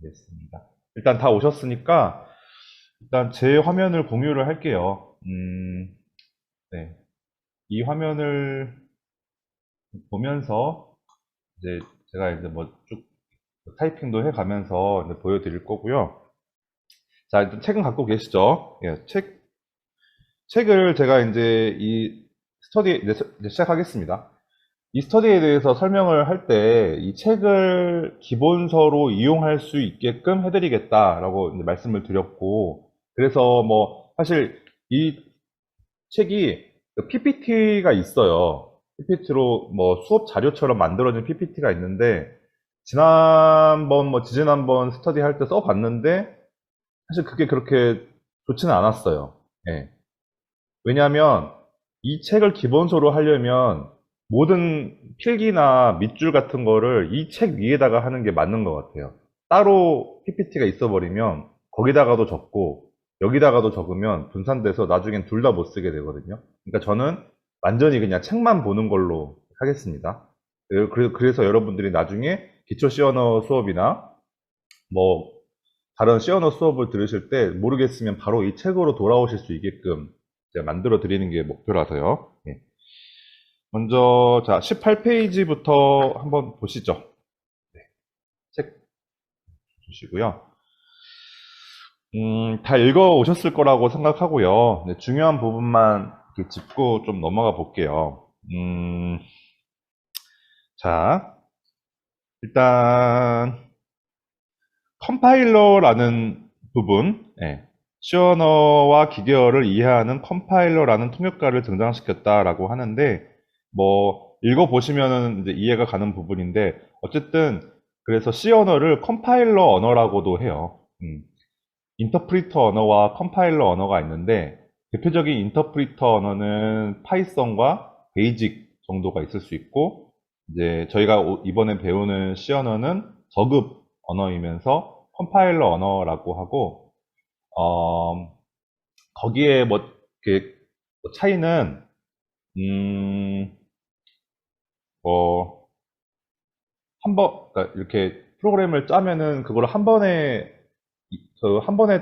알겠습니다. 일단 다 오셨으니까 일단 제 화면을 공유를 할게요. 네. 이 화면을 보면서 이제 제가 이제 뭐 쭉 타이핑도 해가면서 이제 보여드릴 거고요. 자, 일단 책은 갖고 계시죠? 예, 책을 제가 이제 이 스터디 이제 시작하겠습니다. 이 스터디에 대해서 설명을 할 때 이 책을 기본서로 이용할 수 있게끔 해드리겠다라고 이제 말씀을 드렸고, 그래서 뭐 사실 이 책이 PPT가 있어요. PPT로 뭐 수업 자료처럼 만들어진 PPT가 있는데, 지난번 뭐 지지난번 스터디 할 때 써봤는데 사실 그게 그렇게 좋지는 않았어요. 예. 왜냐하면 이 책을 기본소로 하려면 모든 필기나 밑줄 같은 거를 이 책 위에다가 하는 게 맞는 것 같아요. 따로 PPT가 있어버리면 거기다가도 적고 여기다가도 적으면 분산돼서 나중엔 둘 다 못 쓰게 되거든요. 그러니까 저는 완전히 그냥 책만 보는 걸로 하겠습니다. 그래서 여러분들이 나중에 기초 C 언어 수업이나 뭐 다른 C 언어 수업을 들으실 때 모르겠으면 바로 이 책으로 돌아오실 수 있게끔 제가 만들어 드리는 게 목표라서요. 예. 먼저 자 18페이지부터 한번 보시죠. 네, 책 주시고요. 다 읽어 오셨을 거라고 생각하고요. 네, 중요한 부분만 이렇게 짚고 좀 넘어가 볼게요. 자, 일단 컴파일러라는 부분, 예. C 언어와 기계어를 이해하는 컴파일러라는 통역가를 등장시켰다라고 하는데, 뭐 읽어보시면은 이제 이해가 가는 부분인데, 어쨌든 그래서 C 언어를 컴파일러 언어라고도 해요. 인터프리터 언어와 컴파일러 언어가 있는데, 대표적인 인터프리터 언어는 파이썬과 베이직 정도가 있을 수 있고, 이제 저희가 이번에 배우는 C 언어는 저급 언어이면서 컴파일러 언어라고 하고, 어, 거기에 뭐, 이렇게 뭐 차이는, 음, 뭐, 그러니까 이렇게 프로그램을 짜면은 그걸 한 번에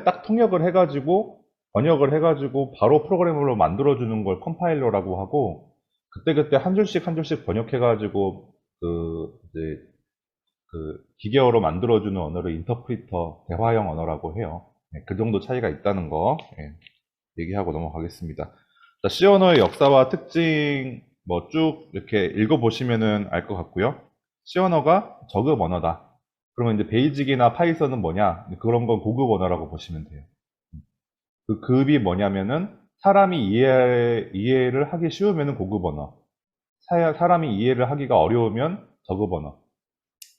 딱 통역을 해가지고, 번역을 해가지고 바로 프로그램으로 만들어주는 걸 컴파일러라고 하고, 그때그때 한 줄씩 한 줄씩 번역해가지고, 이제 기계어로 만들어주는 언어를 인터프리터, 대화형 언어라고 해요. 네, 그 정도 차이가 있다는 거, 예, 얘기하고 넘어가겠습니다. 자, C 언어의 역사와 특징, 뭐 쭉 이렇게 읽어보시면은 알 것 같고요. C 언어가 저급 언어다. 그러면 이제 베이직이나 파이썬은 뭐냐? 그런 건 고급 언어라고 보시면 돼요. 그 급이 뭐냐면은 사람이 이해를 하기 쉬우면은 고급 언어. 사람이 이해를 하기가 어려우면 저급 언어.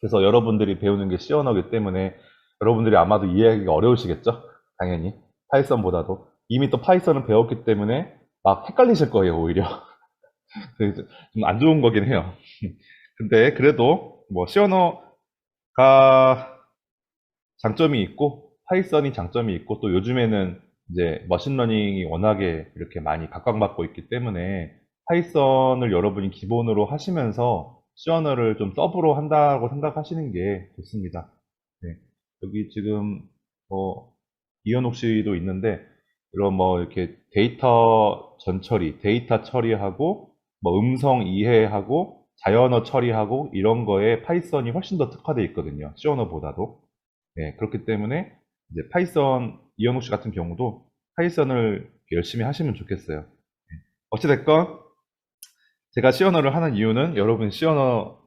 그래서 여러분들이 배우는 게 C 언어이기 때문에 여러분들이 아마도 이해하기가 어려우시겠죠? 당연히. 파이썬보다도. 이미 또 파이썬을 배웠기 때문에 막 헷갈리실 거예요, 오히려. 그래서 좀 안 좋은 거긴 해요. 근데 그래도 뭐 C 언어가 장점이 있고 파이썬이 장점이 있고 또 요즘에는 이제 머신러닝이 워낙에 이렇게 많이 각광받고 있기 때문에 파이썬을 여러분이 기본으로 하시면서 C 언어를 좀 서브로 한다고 생각하시는 게 좋습니다. 네. 여기 지금 뭐 이현옥 씨도 있는데 이런 뭐 이렇게 데이터 전처리, 데이터 처리하고 뭐 음성 이해하고 자연어 처리하고 이런 거에 파이썬이 훨씬 더 특화되어 있거든요. C 언어보다도. 네, 그렇기 때문에 이제 파이썬 이현욱 씨 같은 경우도 파이썬을 열심히 하시면 좋겠어요. 어찌됐건 제가 C 언어를 하는 이유는 여러분 C 언어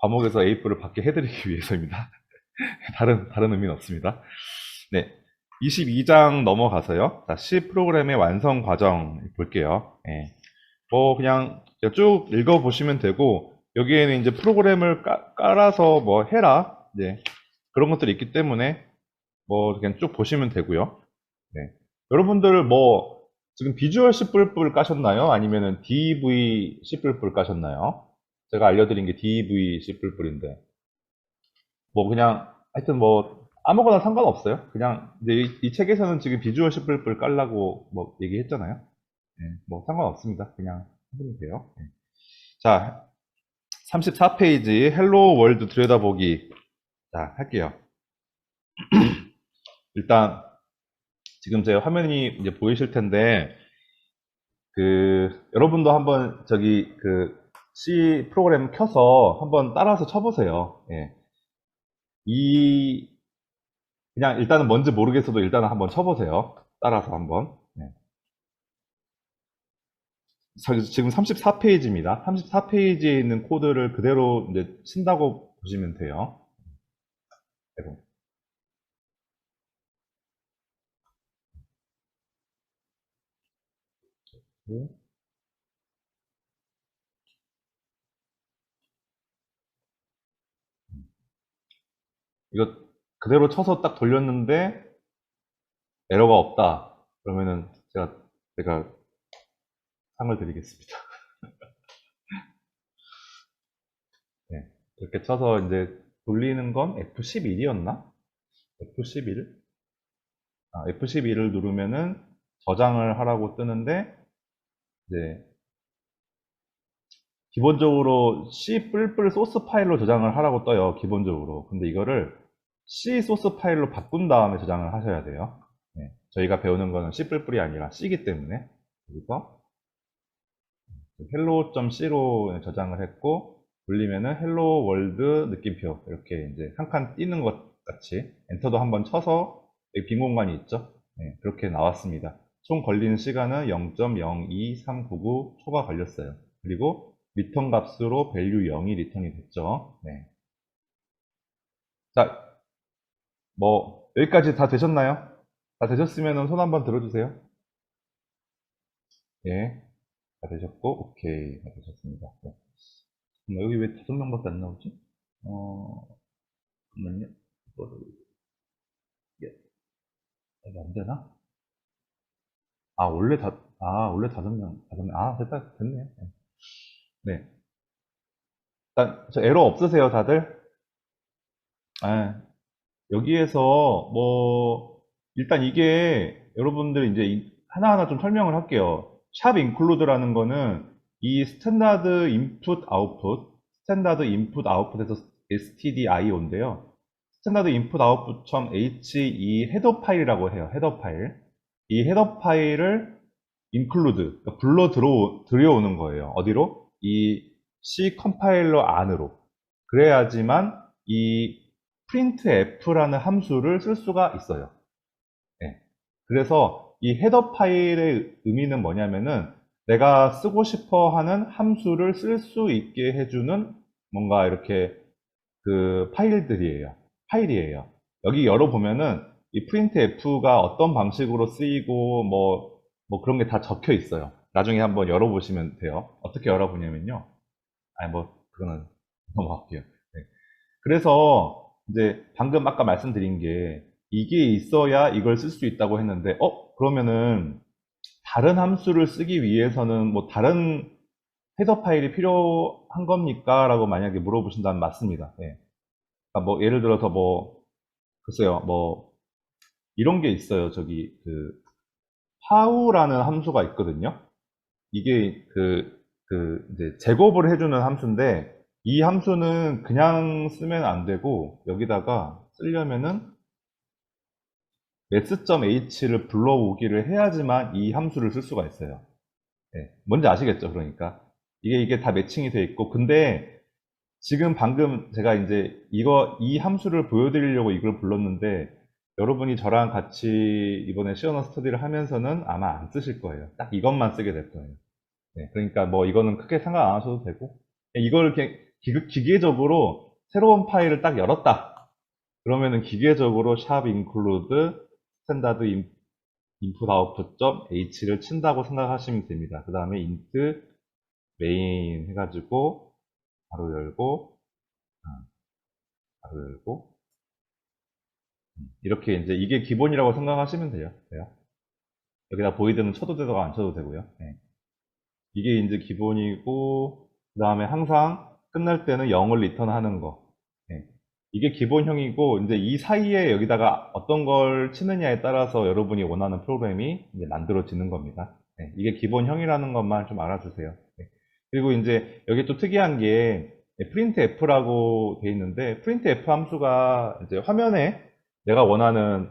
과목에서 A뿔을 받게 해드리기 위해서입니다. 다른 의미는 없습니다. 네, 22장 넘어가서요. 자, C 프로그램의 완성 과정 볼게요. 예. 뭐 그냥 쭉 읽어보시면 되고 여기에는 이제 프로그램을 깔아서 뭐 해라, 네, 그런 것들이 있기 때문에 뭐 그냥 쭉 보시면 되고요. 네. 여러분들 뭐 지금 비주얼 C++ 까셨나요? 아니면은 DV C++ 까셨나요? 제가 알려드린 게 DV C++인데 뭐 그냥 하여튼 뭐 아무거나 상관없어요. 그냥 이제 이 책에서는 지금 비주얼 C++ 깔라고 뭐 얘기했잖아요. 네, 뭐 상관없습니다. 그냥 하시면 돼요. 네. 자, 34페이지 헬로 월드 들여다보기. 자, 할게요. 일단 지금 제 화면이 이제 보이실 텐데 여러분도 한번 저기 C 프로그램 켜서 한번 따라서 쳐보세요. 예. 그냥 일단은 뭔지 모르겠어도 일단은 한번 쳐보세요. 따라서 한번. 네. 지금 34페이지입니다. 34페이지에 있는 코드를 그대로 이제 친다고 보시면 돼요. 네. 이거 그대로 쳐서 딱 돌렸는데 에러가 없다. 그러면은 제가 상을 드리겠습니다. 네. 이렇게 쳐서 이제 돌리는 건 F11이었나? F11? F11을 누르면은 저장을 하라고 뜨는데 이제 기본적으로 C 뿔뿔 소스 파일로 저장을 하라고 떠요. 기본적으로. 근데 이거를 C 소스 파일로 바꾼 다음에 저장을 하셔야 돼요. 네. 저희가 배우는 거는 C 뿔뿔이 아니라 C이기 때문에 여기서 hello.c로 저장을 했고 돌리면은 hello world 느낌표 이렇게 이제 한 칸 띄는 것 같이 엔터도 한번 쳐서 여기 빈 공간이 있죠. 네, 그렇게 나왔습니다. 총 걸리는 시간은 0.023999 초가 걸렸어요. 그리고 리턴 값으로 value 0이 리턴이 됐죠. 네. 자, 뭐 여기까지 다 되셨나요? 다 되셨으면 손 한번 들어주세요. 예, 다 되셨고 오케이, 다 되셨습니다. 네. 여기 왜 5명밖에 안 나오지? 잠깐만요. 예, 이거 안 되나? 원래 5명, 5명. 됐다, 됐네. 네. 일단, 저 에러 없으세요, 다들? 아, 여기에서, 일단 이게, 여러분들 이제 하나하나 좀 설명을 할게요. 샵 인클루드라는 거는 이 스탠다드 인풋 아웃풋에서 stdio인데요. 스탠다드 인풋 아웃풋.h 이 헤더 파일이라고 해요. 헤더 파일. 이 헤더 파일을 include, 그러니까 들여오는 거예요. 어디로? 이 C 컴파일러 안으로. 그래야지만 이 printf라는 함수를 쓸 수가 있어요. 네. 그래서 이 헤더 파일의 의미는 뭐냐면은 내가 쓰고 싶어 하는 함수를 쓸 수 있게 해주는 뭔가 이렇게 파일이에요. 여기 열어보면은 이 printf가 어떤 방식으로 쓰이고 뭐 그런 게 다 적혀 있어요. 나중에 한번 열어보시면 돼요. 어떻게 열어보냐면요. 그거는 넘어갈게요. 네. 그래서 이제 방금 아까 말씀드린 게 이게 있어야 이걸 쓸 수 있다고 했는데, 그러면은 다른 함수를 쓰기 위해서는 뭐 다른 헤더 파일이 필요한 겁니까? 라고 만약에 물어보신다면 맞습니다. 예. 그러니까 뭐 예를 들어서 글쎄요, 이런 게 있어요. 저기 파우라는 함수가 있거든요. 이게 이제 제곱을 해주는 함수인데 이 함수는 그냥 쓰면 안 되고 여기다가 쓰려면은 mathsH를 불러오기를 해야지만 이 함수를 쓸 수가 있어요. 네, 뭔지 아시겠죠? 그러니까 이게 다 매칭이 돼 있고 근데 지금 방금 제가 이제 이 함수를 보여드리려고 이걸 불렀는데 여러분이 저랑 같이 이번에 시어너 스터디를 하면서는 아마 안 쓰실 거예요. 딱 이것만 쓰게 될 거예요. 네, 그러니까 이거는 크게 생각 안 하셔도 되고 이걸 이렇게 기계적으로 새로운 파일을 딱 열었다. 그러면은 기계적으로 샵 include 스탠다드 input output.h를 친다고 생각하시면 됩니다. 그 다음에 int main 해가지고 바로 열고 바로 열고 이렇게 이제 이게 기본이라고 생각하시면 돼요. 여기다 보이드는 쳐도 되고 안 쳐도 되고요. 네. 이게 이제 기본이고 그 다음에 항상 끝날 때는 0을 리턴하는 거. 네. 이게 기본형이고 이제 이 사이에 여기다가 어떤 걸 치느냐에 따라서 여러분이 원하는 프로그램이 이제 만들어지는 겁니다. 네. 이게 기본형이라는 것만 좀 알아주세요. 네. 그리고 이제 여기 또 특이한 게 printf라고 돼 있는데 printf 함수가 이제 화면에 내가 원하는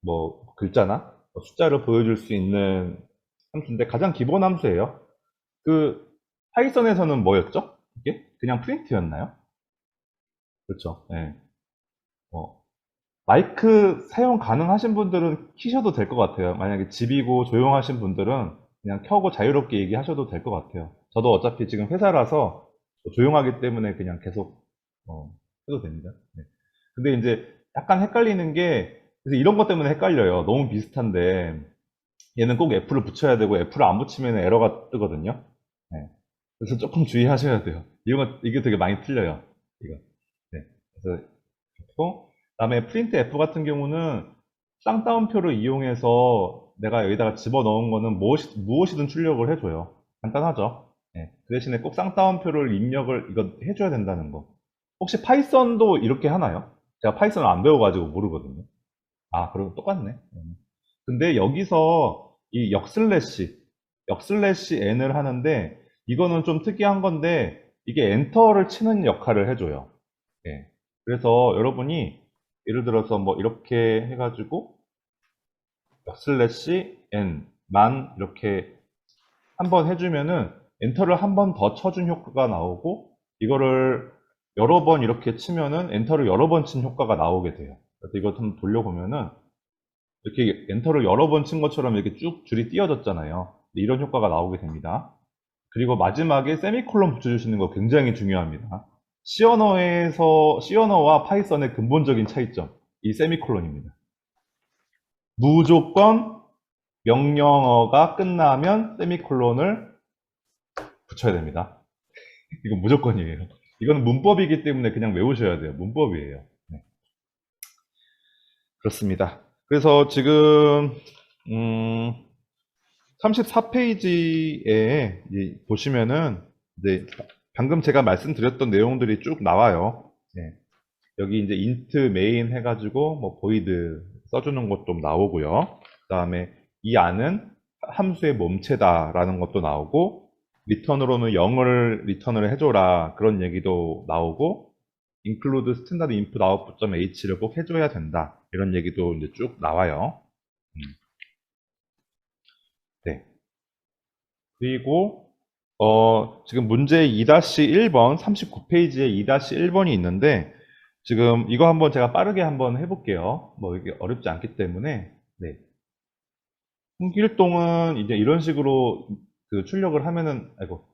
뭐 글자나 숫자를 보여줄 수 있는 함수인데 가장 기본 함수예요. 그 파이썬에서는 뭐였죠? 이게 그냥 프린트였나요? 그렇죠. 예. 어, 마이크 사용 가능하신 분들은 키셔도 될 것 같아요. 만약에 집이고 조용하신 분들은 그냥 켜고 자유롭게 얘기하셔도 될 것 같아요. 저도 어차피 지금 회사라서 조용하기 때문에 그냥 계속 해도 됩니다. 네. 근데 이제 약간 헷갈리는 게 그래서 이런 것 때문에 헷갈려요. 너무 비슷한데 얘는 꼭 F를 붙여야 되고 F를 안 붙이면 에러가 뜨거든요. 네. 그래서 조금 주의하셔야 돼요. 이게 되게 많이 틀려요. 이거. 네. 그래서 그렇고 그다음에 프린트 F 같은 경우는 쌍따옴표를 이용해서 내가 여기다가 집어넣은 거는 무엇이든 출력을 해줘요. 간단하죠. 네. 그 대신에 꼭 쌍따옴표를 입력을 이거 해줘야 된다는 거. 혹시 파이썬도 이렇게 하나요? 제가 파이썬을 안 배워가지고 모르거든요. 아, 그럼 똑같네. 근데 여기서 이 역슬래시 n을 하는데 이거는 좀 특이한 건데 이게 엔터를 치는 역할을 해줘요. 예. 그래서 여러분이 예를 들어서 뭐 이렇게 해가지고 n 만 이렇게 한번 해주면은 엔터를 한 번 더 쳐준 효과가 나오고 이거를 여러 번 이렇게 치면은 엔터를 여러 번 친 효과가 나오게 돼요. 그래서 이거 한번 돌려보면은 이렇게 엔터를 여러 번 친 것처럼 이렇게 쭉 줄이 띄어졌잖아요. 이런 효과가 나오게 됩니다. 그리고 마지막에 세미콜론 붙여주시는 거 굉장히 중요합니다. C언어와 파이썬의 근본적인 차이점, 이 세미콜론입니다. 무조건 명령어가 끝나면 세미콜론을 붙여야 됩니다. 이건 무조건이에요. 이거는 문법이기 때문에 그냥 외우셔야 돼요. 문법이에요. 네. 그렇습니다. 그래서 지금 34페이지에 보시면은 이제 방금 제가 말씀드렸던 내용들이 쭉 나와요. 네. 여기 이제 int main 해가지고 뭐 void 써주는 것도 나오고요. 그 다음에 이 안은 함수의 몸체다라는 것도 나오고 리턴으로는 0을 리턴을 해줘라 그런 얘기도 나오고 include standard input output.h를 꼭 해줘야 된다 이런 얘기도 이제 쭉 나와요. 네. 그리고 지금 문제 2-1번 39페이지에 2-1번이 있는데 지금 이거 한번 제가 빠르게 한번 해볼게요. 뭐 이게 어렵지 않기 때문에 네. 홍길동은 이제 이런 식으로 그 출력을 하면은 아이고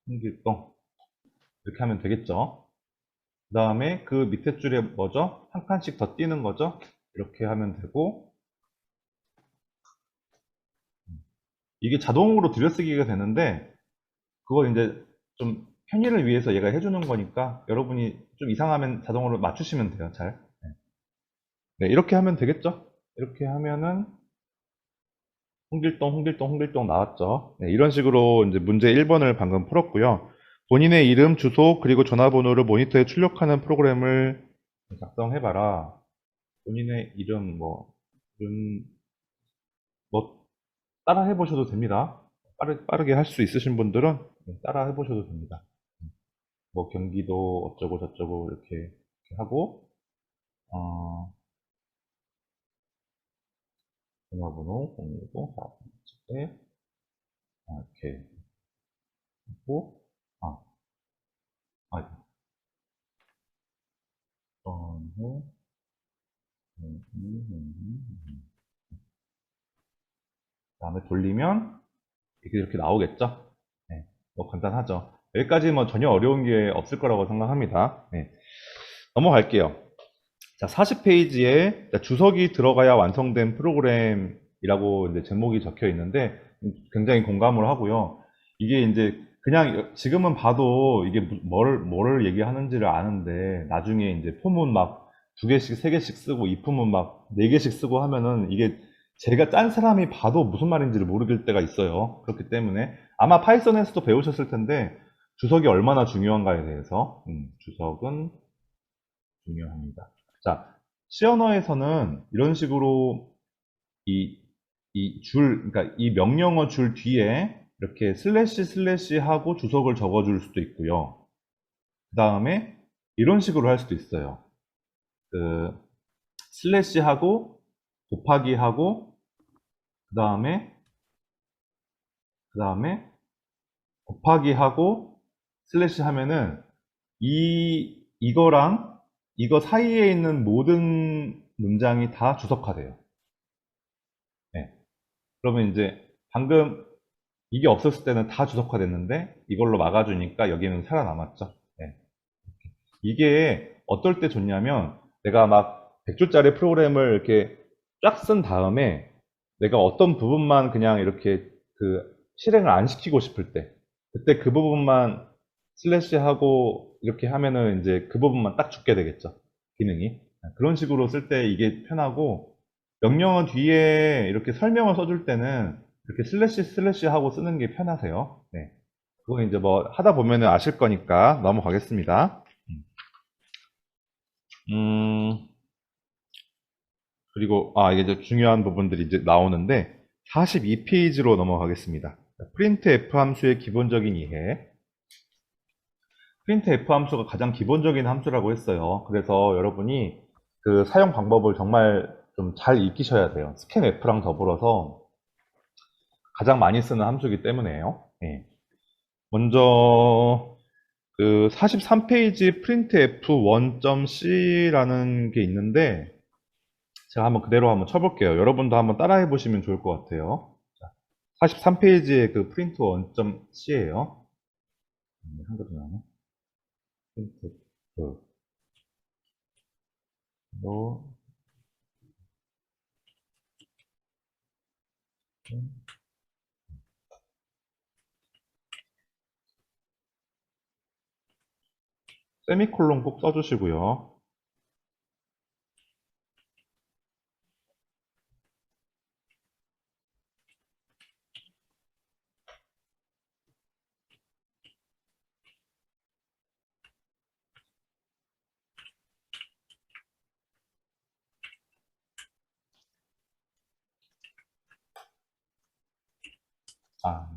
홍길동 이렇게 하면 되겠죠. 그 다음에 그 밑에 줄에 뭐죠? 한 칸씩 더 띄는 거죠. 이렇게 하면 되고 이게 자동으로 들여쓰기가 되는데 그거 이제 좀 편의를 위해서 얘가 해주는 거니까 여러분이 좀 이상하면 자동으로 맞추시면 돼요. 잘. 네, 이렇게 하면 되겠죠? 이렇게 하면은 홍길동 나왔죠. 네, 이런 식으로 이제 문제 1번을 방금 풀었고요. 본인의 이름, 주소, 그리고 전화번호를 모니터에 출력하는 프로그램을 작성해봐라. 본인의 이름, 뭐, 따라 해보셔도 됩니다. 빠르게 할 수 있으신 분들은 따라 해보셔도 됩니다. 뭐, 경기도 어쩌고 저쩌고 이렇게 하고, 전화번호 010 4 이렇게 하고, 아, 아, 전후, 다음에 돌리면 이렇게 나오겠죠? 네, 뭐 간단하죠. 여기까지 뭐 전혀 어려운 게 없을 거라고 생각합니다. 네, 넘어갈게요. 자, 40페이지에 주석이 들어가야 완성된 프로그램이라고 이제 제목이 적혀 있는데 굉장히 공감을 하고요. 이게 이제 그냥 지금은 봐도 이게 뭐를 얘기하는지를 아는데 나중에 이제 포문 막 2개씩, 3개씩 쓰고 if문 막 4개씩 쓰고 하면은 이게 제가 짠 사람이 봐도 무슨 말인지를 모르겠을 때가 있어요. 그렇기 때문에 아마 파이썬에서도 배우셨을 텐데 주석이 얼마나 중요한가에 대해서 주석은 중요합니다. 자, C 언어에서는 이런 식으로 그러니까 이 명령어 줄 뒤에 이렇게 슬래시 하고 주석을 적어줄 수도 있고요. 그 다음에 이런 식으로 할 수도 있어요. 슬래시 하고 곱하기 하고 그 다음에 곱하기 하고 슬래시 하면은 이거랑 이거 사이에 있는 모든 문장이 다 주석화돼요. 네. 그러면 이제 방금 이게 없었을 때는 다 주석화됐는데 이걸로 막아주니까 여기는 살아남았죠. 네. 이게 어떨 때 좋냐면 내가 막 100줄짜리 프로그램을 이렇게 쫙 쓴 다음에 내가 어떤 부분만 그냥 이렇게 그 실행을 안 시키고 싶을 때 그때 그 부분만 슬래시 하고 이렇게 하면은 이제 그 부분만 딱 죽게 되겠죠. 기능이. 그런 식으로 쓸 때 이게 편하고 명령어 뒤에 이렇게 설명을 써줄 때는 이렇게 슬래시 하고 쓰는 게 편하세요. 네. 그거 이제 뭐 하다 보면은 아실 거니까 넘어가겠습니다. 그리고 이게 이제 중요한 부분들이 이제 나오는데 42페이지로 넘어가겠습니다. 프린트 F 함수의 기본적인 이해. 프린트 F 함수가 가장 기본적인 함수라고 했어요. 그래서 여러분이 그 사용 방법을 정말 좀 잘 익히셔야 돼요. 스캔 F랑 더불어서 가장 많이 쓰는 함수이기 때문에요. 네. 먼저 그 43페이지 printf 1.c라는 게 있는데 제가 한번 그대로 한번 쳐볼게요. 여러분도 한번 따라해 보시면 좋을 것 같아요. 43페이지에 그 print 1.c예요. 한글이 나네. printf 로 세미콜론 꼭 써주시고요. 아,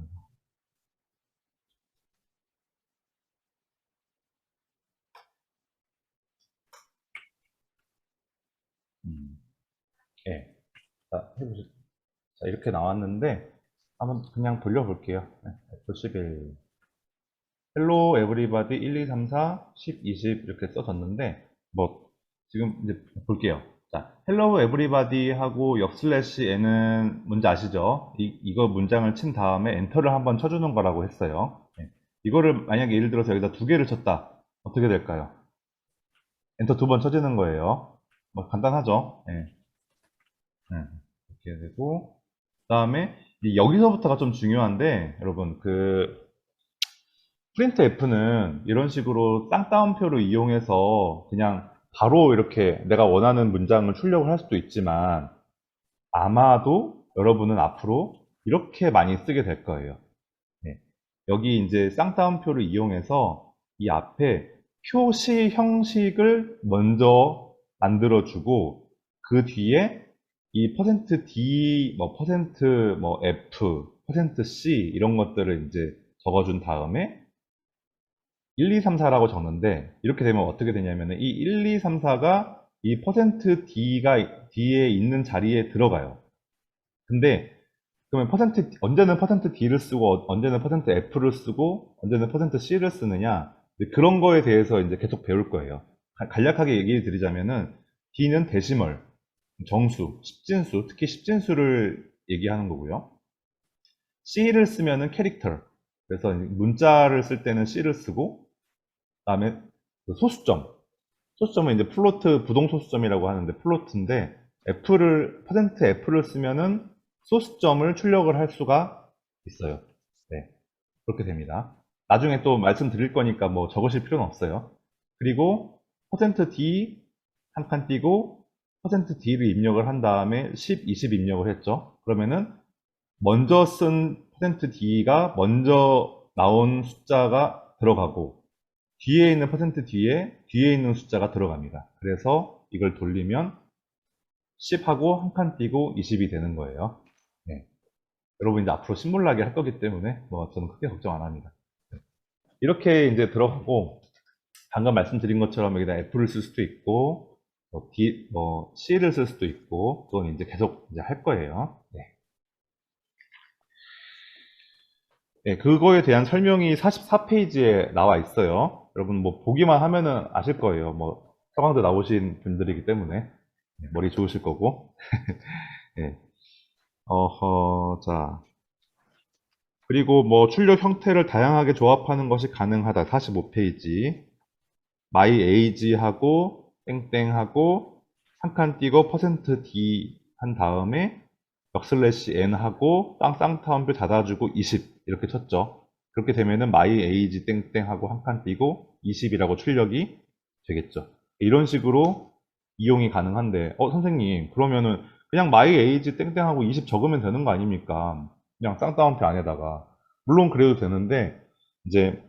예. 자, 해보시. 자, 이렇게 나왔는데 한번 그냥 돌려볼게요. 네, F11 헬로 에브리바디 1, 2, 3, 4, 10, 20 이렇게 써졌는데 뭐 지금 이제 볼게요. 자, 헬로 에브리바디 하고 역슬래시 n은 뭔지 아시죠? 이거 문장을 친 다음에 엔터를 한번 쳐주는 거라고 했어요. 네. 이거를 만약에 예를 들어서 여기다 두 개를 쳤다. 어떻게 될까요? 엔터 두 번 쳐지는 거예요. 뭐 간단하죠? 네. 네. 이렇게 되고 그 다음에 여기서부터가 좀 중요한데 여러분 그 프린트 F는 이런 식으로 쌍따옴표를 이용해서 그냥 바로 이렇게 내가 원하는 문장을 출력을 할 수도 있지만 아마도 여러분은 앞으로 이렇게 많이 쓰게 될 거예요. 네. 여기 이제 쌍따옴표를 이용해서 이 앞에 표시 형식을 먼저 만들어주고 그 뒤에 이 %d, 뭐 %, f, %c 이런 것들을 이제 적어준 다음에 1, 2, 3, 4라고 적는데 이렇게 되면 어떻게 되냐면 이 1, 2, 3, 4가 이 %d가 뒤에 있는 자리에 들어가요. 근데 그러면 언제는 %d를 쓰고 언제는 %f를 쓰고 언제는 %c를 쓰느냐 그런 거에 대해서 이제 계속 배울 거예요. 간략하게 얘기 드리자면은 d는 데시멀, 정수, 십진수, 특히 십진수를 얘기하는 거고요. c를 쓰면은 캐릭터, 그래서 문자를 쓸 때는 c를 쓰고 그다음에 그 소수점은 이제 플로트 부동 소수점이라고 하는데 플로트인데 F를 쓰면은 소수점을 출력을 할 수가 있어요. 네, 그렇게 됩니다. 나중에 또 말씀드릴 거니까 뭐 적으실 필요는 없어요. 그리고 %d 한 칸 띄고 %d를 입력을 한 다음에 10, 20 입력을 했죠. 그러면은 먼저 쓴 %d가 먼저 나온 숫자가 들어가고 뒤에 있는 뒤에 있는 숫자가 들어갑니다. 그래서 이걸 돌리면 10하고 한 칸 띄고 20이 되는 거예요. 네. 여러분 이제 앞으로 신물나게 할 거기 때문에 뭐 저는 크게 걱정 안 합니다. 네. 이렇게 이제 들어가고 방금 말씀드린 것처럼 여기다 F를 쓸 수도 있고 C를 쓸 수도 있고, 그건 이제 계속 이제 할 거예요. 네. 네, 그거에 대한 설명이 44페이지에 나와 있어요. 여러분 뭐 보기만 하면은 아실 거예요. 뭐 서강대 나오신 분들이기 때문에 네, 머리 좋으실 거고. 네. 자. 그리고 뭐 출력 형태를 다양하게 조합하는 것이 가능하다. 45페이지. my age하고 땡땡하고 한 칸 띄고 %d 한 다음에 역슬래시 n하고 쌍따옴표 닫아주고 20 이렇게 쳤죠. 그렇게 되면은 my age 땡땡하고 한 칸 띄고 20이라고 출력이 되겠죠. 이런 식으로 이용이 가능한데 선생님 그러면은 그냥 my age 땡땡하고 20 적으면 되는 거 아닙니까? 그냥 쌍따옴표 안에다가 물론 그래도 되는데 이제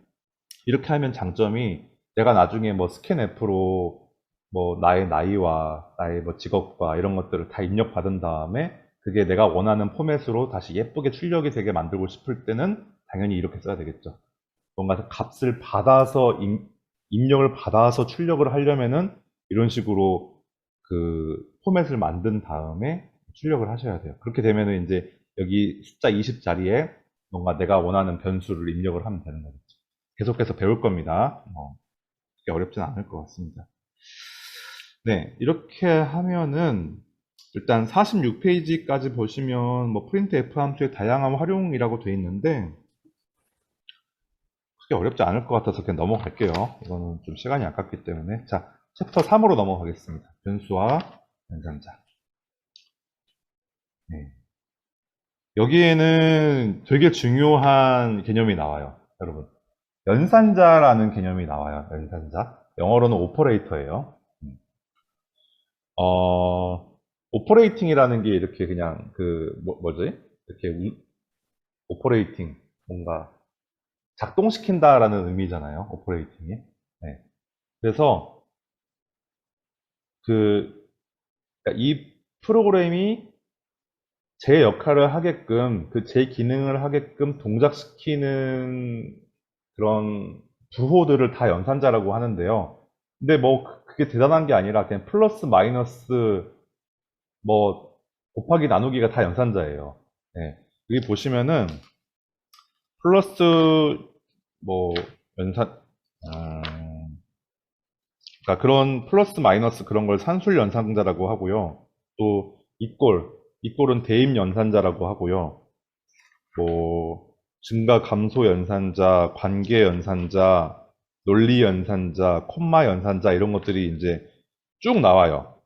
이렇게 하면 장점이 내가 나중에 뭐 스캔 F로 뭐 나의 나이와 나의 뭐 직업과 이런 것들을 다 입력받은 다음에 그게 내가 원하는 포맷으로 다시 예쁘게 출력이 되게 만들고 싶을 때는 당연히 이렇게 써야 되겠죠. 뭔가 값을 받아서 입력을 받아서 출력을 하려면은 이런 식으로 그 포맷을 만든 다음에 출력을 하셔야 돼요. 그렇게 되면은 이제 여기 숫자 20 자리에 뭔가 내가 원하는 변수를 입력을 하면 되는 거겠죠. 계속해서 배울 겁니다. 그렇게 어렵진 않을 것 같습니다. 네, 이렇게 하면은 일단 46페이지까지 보시면 뭐 printf 함수의 다양한 활용이라고 되어 있는데 크게 어렵지 않을 것 같아서 그냥 넘어갈게요. 이거는 좀 시간이 아깝기 때문에. 자, 챕터 3으로 넘어가겠습니다. 변수와 연산자. 네. 여기에는 되게 중요한 개념이 나와요. 여러분. 연산자라는 개념이 나와요. 연산자. 영어로는 오퍼레이터예요. 오퍼레이팅이라는 게 이렇게 그냥 뭐지? 이렇게 오퍼레이팅 뭔가 작동시킨다라는 의미잖아요. 오퍼레이팅이. 네. 그래서 그러니까 이 프로그램이 제 역할을 하게끔 제 기능을 하게끔 동작시키는 그런 부호들을 다 연산자라고 하는데요. 근데 뭐 그게 대단한 게 아니라 그냥 플러스 마이너스 뭐 곱하기 나누기가 다 연산자예요. 네. 여기 보시면은 플러스 뭐 연산 그러니까 그런 플러스 마이너스 그런 걸 산술 연산자라고 하고요. 또 이꼴은 대입 연산자라고 하고요. 뭐 증가 감소 연산자, 관계 연산자, 논리 연산자, 콤마 연산자 이런 것들이 이제 쭉 나와요.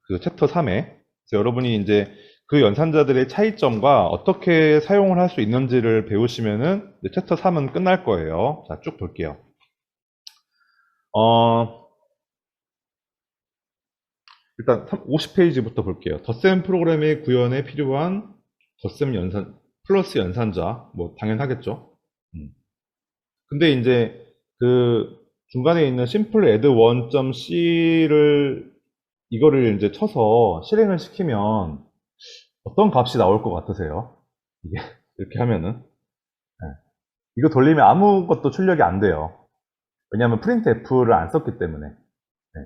그 챕터 3에. 그래서 여러분이 이제 그 연산자들의 차이점과 어떻게 사용을 할 수 있는지를 배우시면은 챕터 3은 끝날 거예요. 자, 쭉 볼게요. 일단 50페이지부터 볼게요. 덧셈 프로그램의 구현에 필요한 덧셈 연산, 플러스 연산자. 뭐, 당연하겠죠. 근데 이제 그 중간에 있는 simple add 1.c를 이거를 이제 쳐서 실행을 시키면 어떤 값이 나올 것 같으세요? 이게 이렇게 하면은 네. 이거 돌리면 아무것도 출력이 안 돼요. 왜냐하면 printf를 안 썼기 때문에. 네.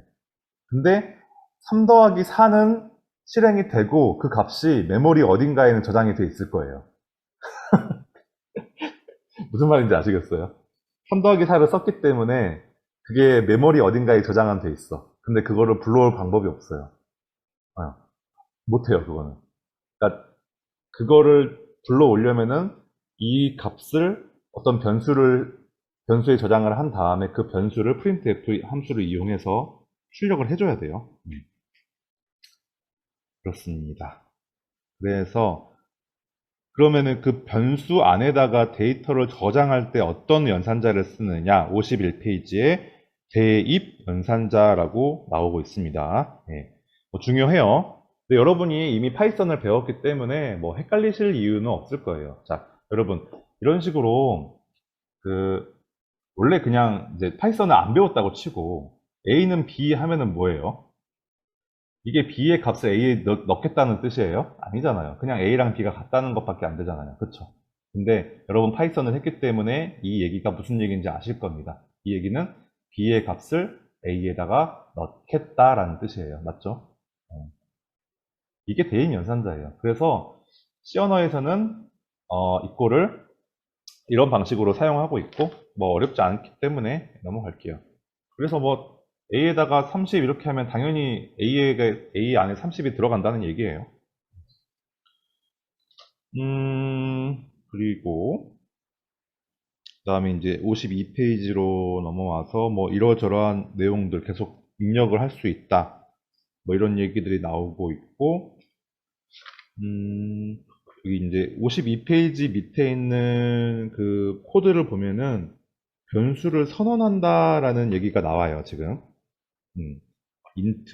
근데 3 더하기 4는 실행이 되고 그 값이 메모리 어딘가에는 저장이 돼 있을 거예요. 무슨 말인지 아시겠어요? 3 더하기 4를 썼기 때문에 그게 메모리 어딘가에 저장은 돼 있어. 근데 그거를 불러올 방법이 없어요. 못해요, 그거는. 그러니까 그거를 불러오려면은 이 값을 어떤 변수에 저장을 한 다음에 그 변수를 printf 함수를 이용해서 출력을 해줘야 돼요. 그렇습니다. 그래서 그러면은 그 변수 안에다가 데이터를 저장할 때 어떤 연산자를 쓰느냐 51페이지에 대입 연산자라고 나오고 있습니다. 네. 뭐 중요해요. 근데 여러분이 이미 파이썬을 배웠기 때문에 뭐 헷갈리실 이유는 없을 거예요. 자, 여러분 이런 식으로 원래 그냥 이제 파이썬을 안 배웠다고 치고 A는 B 하면은 뭐예요? 이게 B의 값을 A에 넣겠다는 뜻이에요? 아니잖아요. 그냥 A랑 B가 같다는 것밖에 안 되잖아요. 그쵸? 근데 여러분 파이썬을 했기 때문에 이 얘기가 무슨 얘기인지 아실 겁니다. 이 얘기는 B의 값을 A에다가 넣겠다라는 뜻이에요. 맞죠? 이게 대인 연산자예요. 그래서 C 언어에서는 이꼬를 이런 방식으로 사용하고 있고 뭐 어렵지 않기 때문에 넘어갈게요. 그래서 뭐 A에다가 30 이렇게 하면 당연히 A 안에 30이 들어간다는 얘기예요. 그리고 그 다음에 이제 52페이지로 넘어와서 뭐 이러저러한 내용들 계속 입력을 할 수 있다. 뭐 이런 얘기들이 나오고 있고, 여기 이제 52페이지 밑에 있는 그 코드를 보면은 변수를 선언한다라는 얘기가 나와요, 지금. int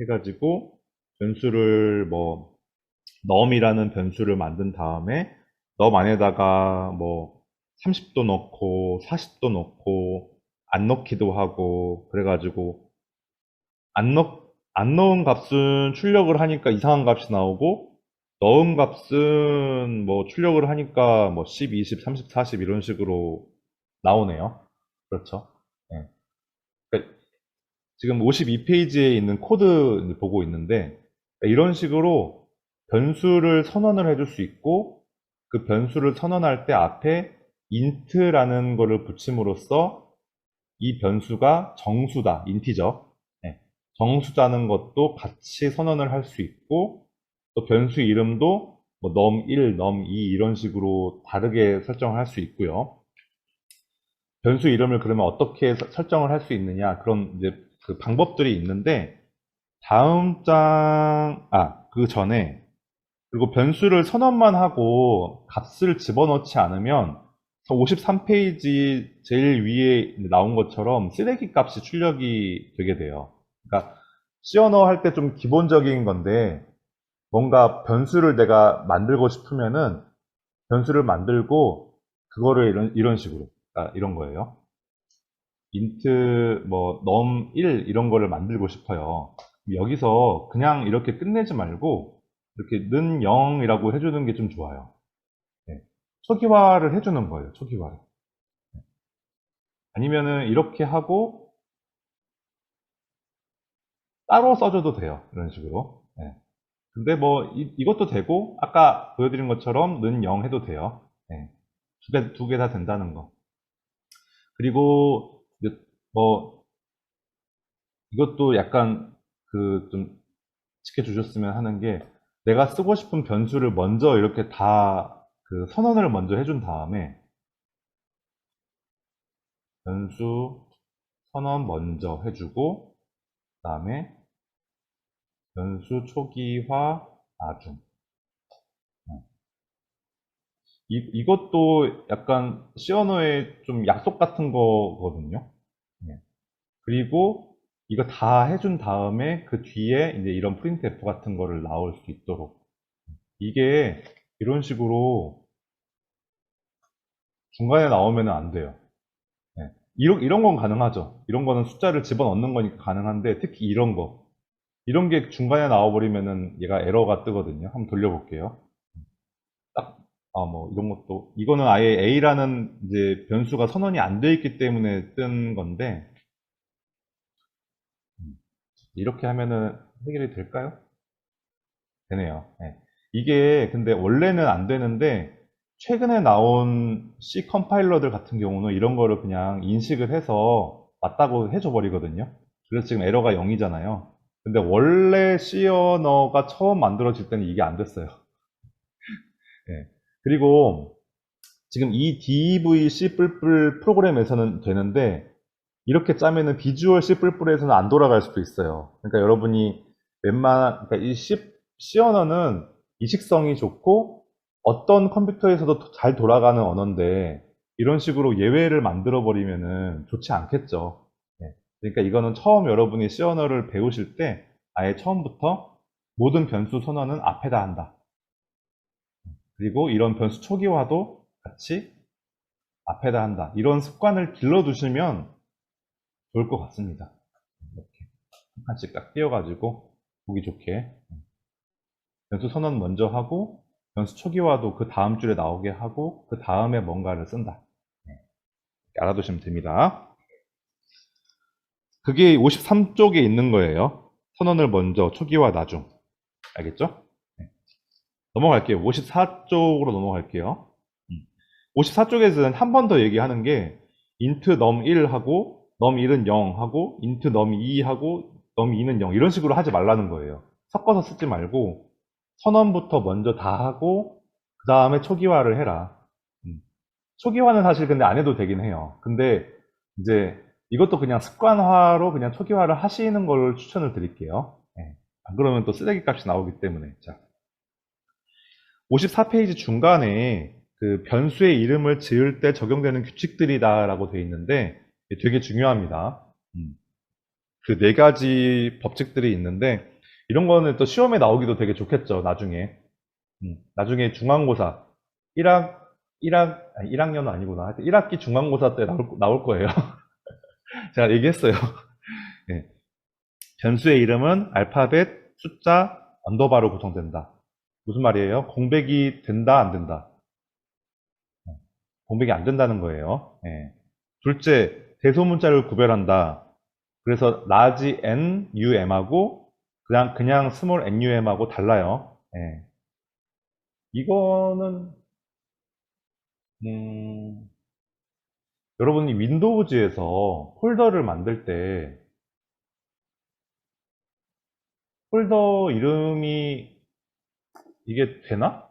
해가지고 변수를 뭐 num이라는 변수를 만든 다음에 num 안에다가 뭐 30도 넣고 40도 넣고 안 넣기도 하고 그래가지고 안 넣은 값은 출력을 하니까 이상한 값이 나오고 넣은 값은 뭐 출력을 하니까 뭐 10, 20, 30, 40 이런 식으로 나오네요. 그렇죠. 네. 그러니까 지금 52페이지에 있는 코드 보고 있는데 이런 식으로 변수를 선언을 해줄 수 있고 그 변수를 선언할 때 앞에 int라는 거를 붙임으로써 이 변수가 정수다, 인티저. 네. 정수라는 것도 같이 선언을 할 수 있고 또 변수 이름도 뭐 num1, num2 이런 식으로 다르게 설정을 할 수 있고요. 변수 이름을 그러면 어떻게 설정을 할 수 있느냐 그런 이제 그 방법들이 있는데 다음 그 전에 그리고 변수를 선언만 하고 값을 집어넣지 않으면 53페이지 제일 위에 나온 것처럼 쓰레기 값이 출력이 되게 돼요. 그러니까 C 언어 할 때 좀 기본적인 건데 뭔가 변수를 내가 만들고 싶으면은 변수를 만들고 그거를 이런 식으로 이런 거예요. int 뭐 num1 이런 거를 만들고 싶어요. 여기서 그냥 이렇게 끝내지 말고 이렇게 는 0이라고 해주는 게 좀 좋아요. 네. 초기화를 해주는 거예요. 초기화를. 아니면은 이렇게 하고 따로 써줘도 돼요. 이런 식으로. 네. 근데 뭐 이것도 되고 아까 보여드린 것처럼 는 0 해도 돼요. 네. 두 개 다 된다는 거. 그리고 뭐 이것도 약간 그 좀 지켜주셨으면 하는 게 내가 쓰고 싶은 변수를 먼저 이렇게 다 그 선언을 먼저 해준 다음에 변수 선언 먼저 해주고 그 다음에 변수 초기화 나중 이것도 약간 C 언어의 좀 약속 같은 거거든요. 네. 그리고 이거 다 해준 다음에 그 뒤에 이제 이런 printf 같은 거를 나올 수 있도록 이게 이런 식으로 중간에 나오면 안 돼요. 네. 이런 건 가능하죠. 이런 거는 숫자를 집어넣는 거니까 가능한데 특히 이런 게 중간에 나와버리면은 얘가 에러가 뜨거든요. 한번 돌려볼게요. 딱, 뭐 이런 것도 이거는 아예 A라는 이제 변수가 선언이 안 돼 있기 때문에 뜬 건데 이렇게 하면은 해결이 될까요? 되네요. 네. 이게 근데 원래는 안 되는데 최근에 나온 C 컴파일러들 같은 경우는 이런 거를 그냥 인식을 해서 맞다고 해줘 버리거든요. 그래서 지금 에러가 0이잖아요. 근데 원래 C 언어가 처음 만들어질 때는 이게 안 됐어요. 네. 그리고 지금 이 DEV C++ 프로그램에서는 되는데 이렇게 짜면은 비주얼 C++에서는 안 돌아갈 수도 있어요. 그러니까 여러분이 그러니까 이 C 언어는 이식성이 좋고 어떤 컴퓨터에서도 잘 돌아가는 언어인데 이런 식으로 예외를 만들어 버리면은 좋지 않겠죠. 네. 그러니까 이거는 처음 여러분이 C 언어를 배우실 때 아예 처음부터 모든 변수 선언은 앞에다 한다. 그리고 이런 변수 초기화도 같이 앞에다 한다. 이런 습관을 길러두시면 좋을 것 같습니다. 이렇게 한 칸씩 딱 띄워가지고 보기 좋게 변수 선언 먼저 하고 변수 초기화도 그 다음 줄에 나오게 하고 그 다음에 뭔가를 쓴다. 알아두시면 됩니다. 그게 53쪽에 있는 거예요. 선언을 먼저, 초기화, 나중. 알겠죠? 네. 넘어갈게요. 54쪽으로 넘어갈게요. 54쪽에서는 한 번 더 얘기하는 게 int num1 하고 num1은 0 하고 int num2 하고 num2는 0 이런 식으로 하지 말라는 거예요. 섞어서 쓰지 말고 선언부터 먼저 다 하고 그 다음에 초기화를 해라. 초기화는 사실 근데 안 해도 되긴 해요. 근데 이제 이것도 그냥 습관화로 그냥 초기화를 하시는 걸 추천을 드릴게요. 예. 안 그러면 또 쓰레기 값이 나오기 때문에. 자, 54페이지 중간에 그 변수의 이름을 지을 때 적용되는 규칙들이다라고 되어 있는데 되게 중요합니다. 그 네 가지 법칙들이 있는데 이런 거는 또 시험에 나오기도 되게 좋겠죠. 나중에. 나중에 중간고사 1학년은 아니구나. 하여튼 1학기 중간고사 때 나올 거예요. 제가 얘기했어요. 네. 변수의 이름은 알파벳, 숫자, 언더바로 구성된다. 무슨 말이에요? 공백이 된다, 안 된다? 공백이 안 된다는 거예요. 네. 둘째, 대소문자를 구별한다. 그래서 large n, um하고 그냥 small num하고 달라요. 네. 이거는 여러분이 윈도우즈에서 폴더를 만들 때 폴더 이름이 이게 되나?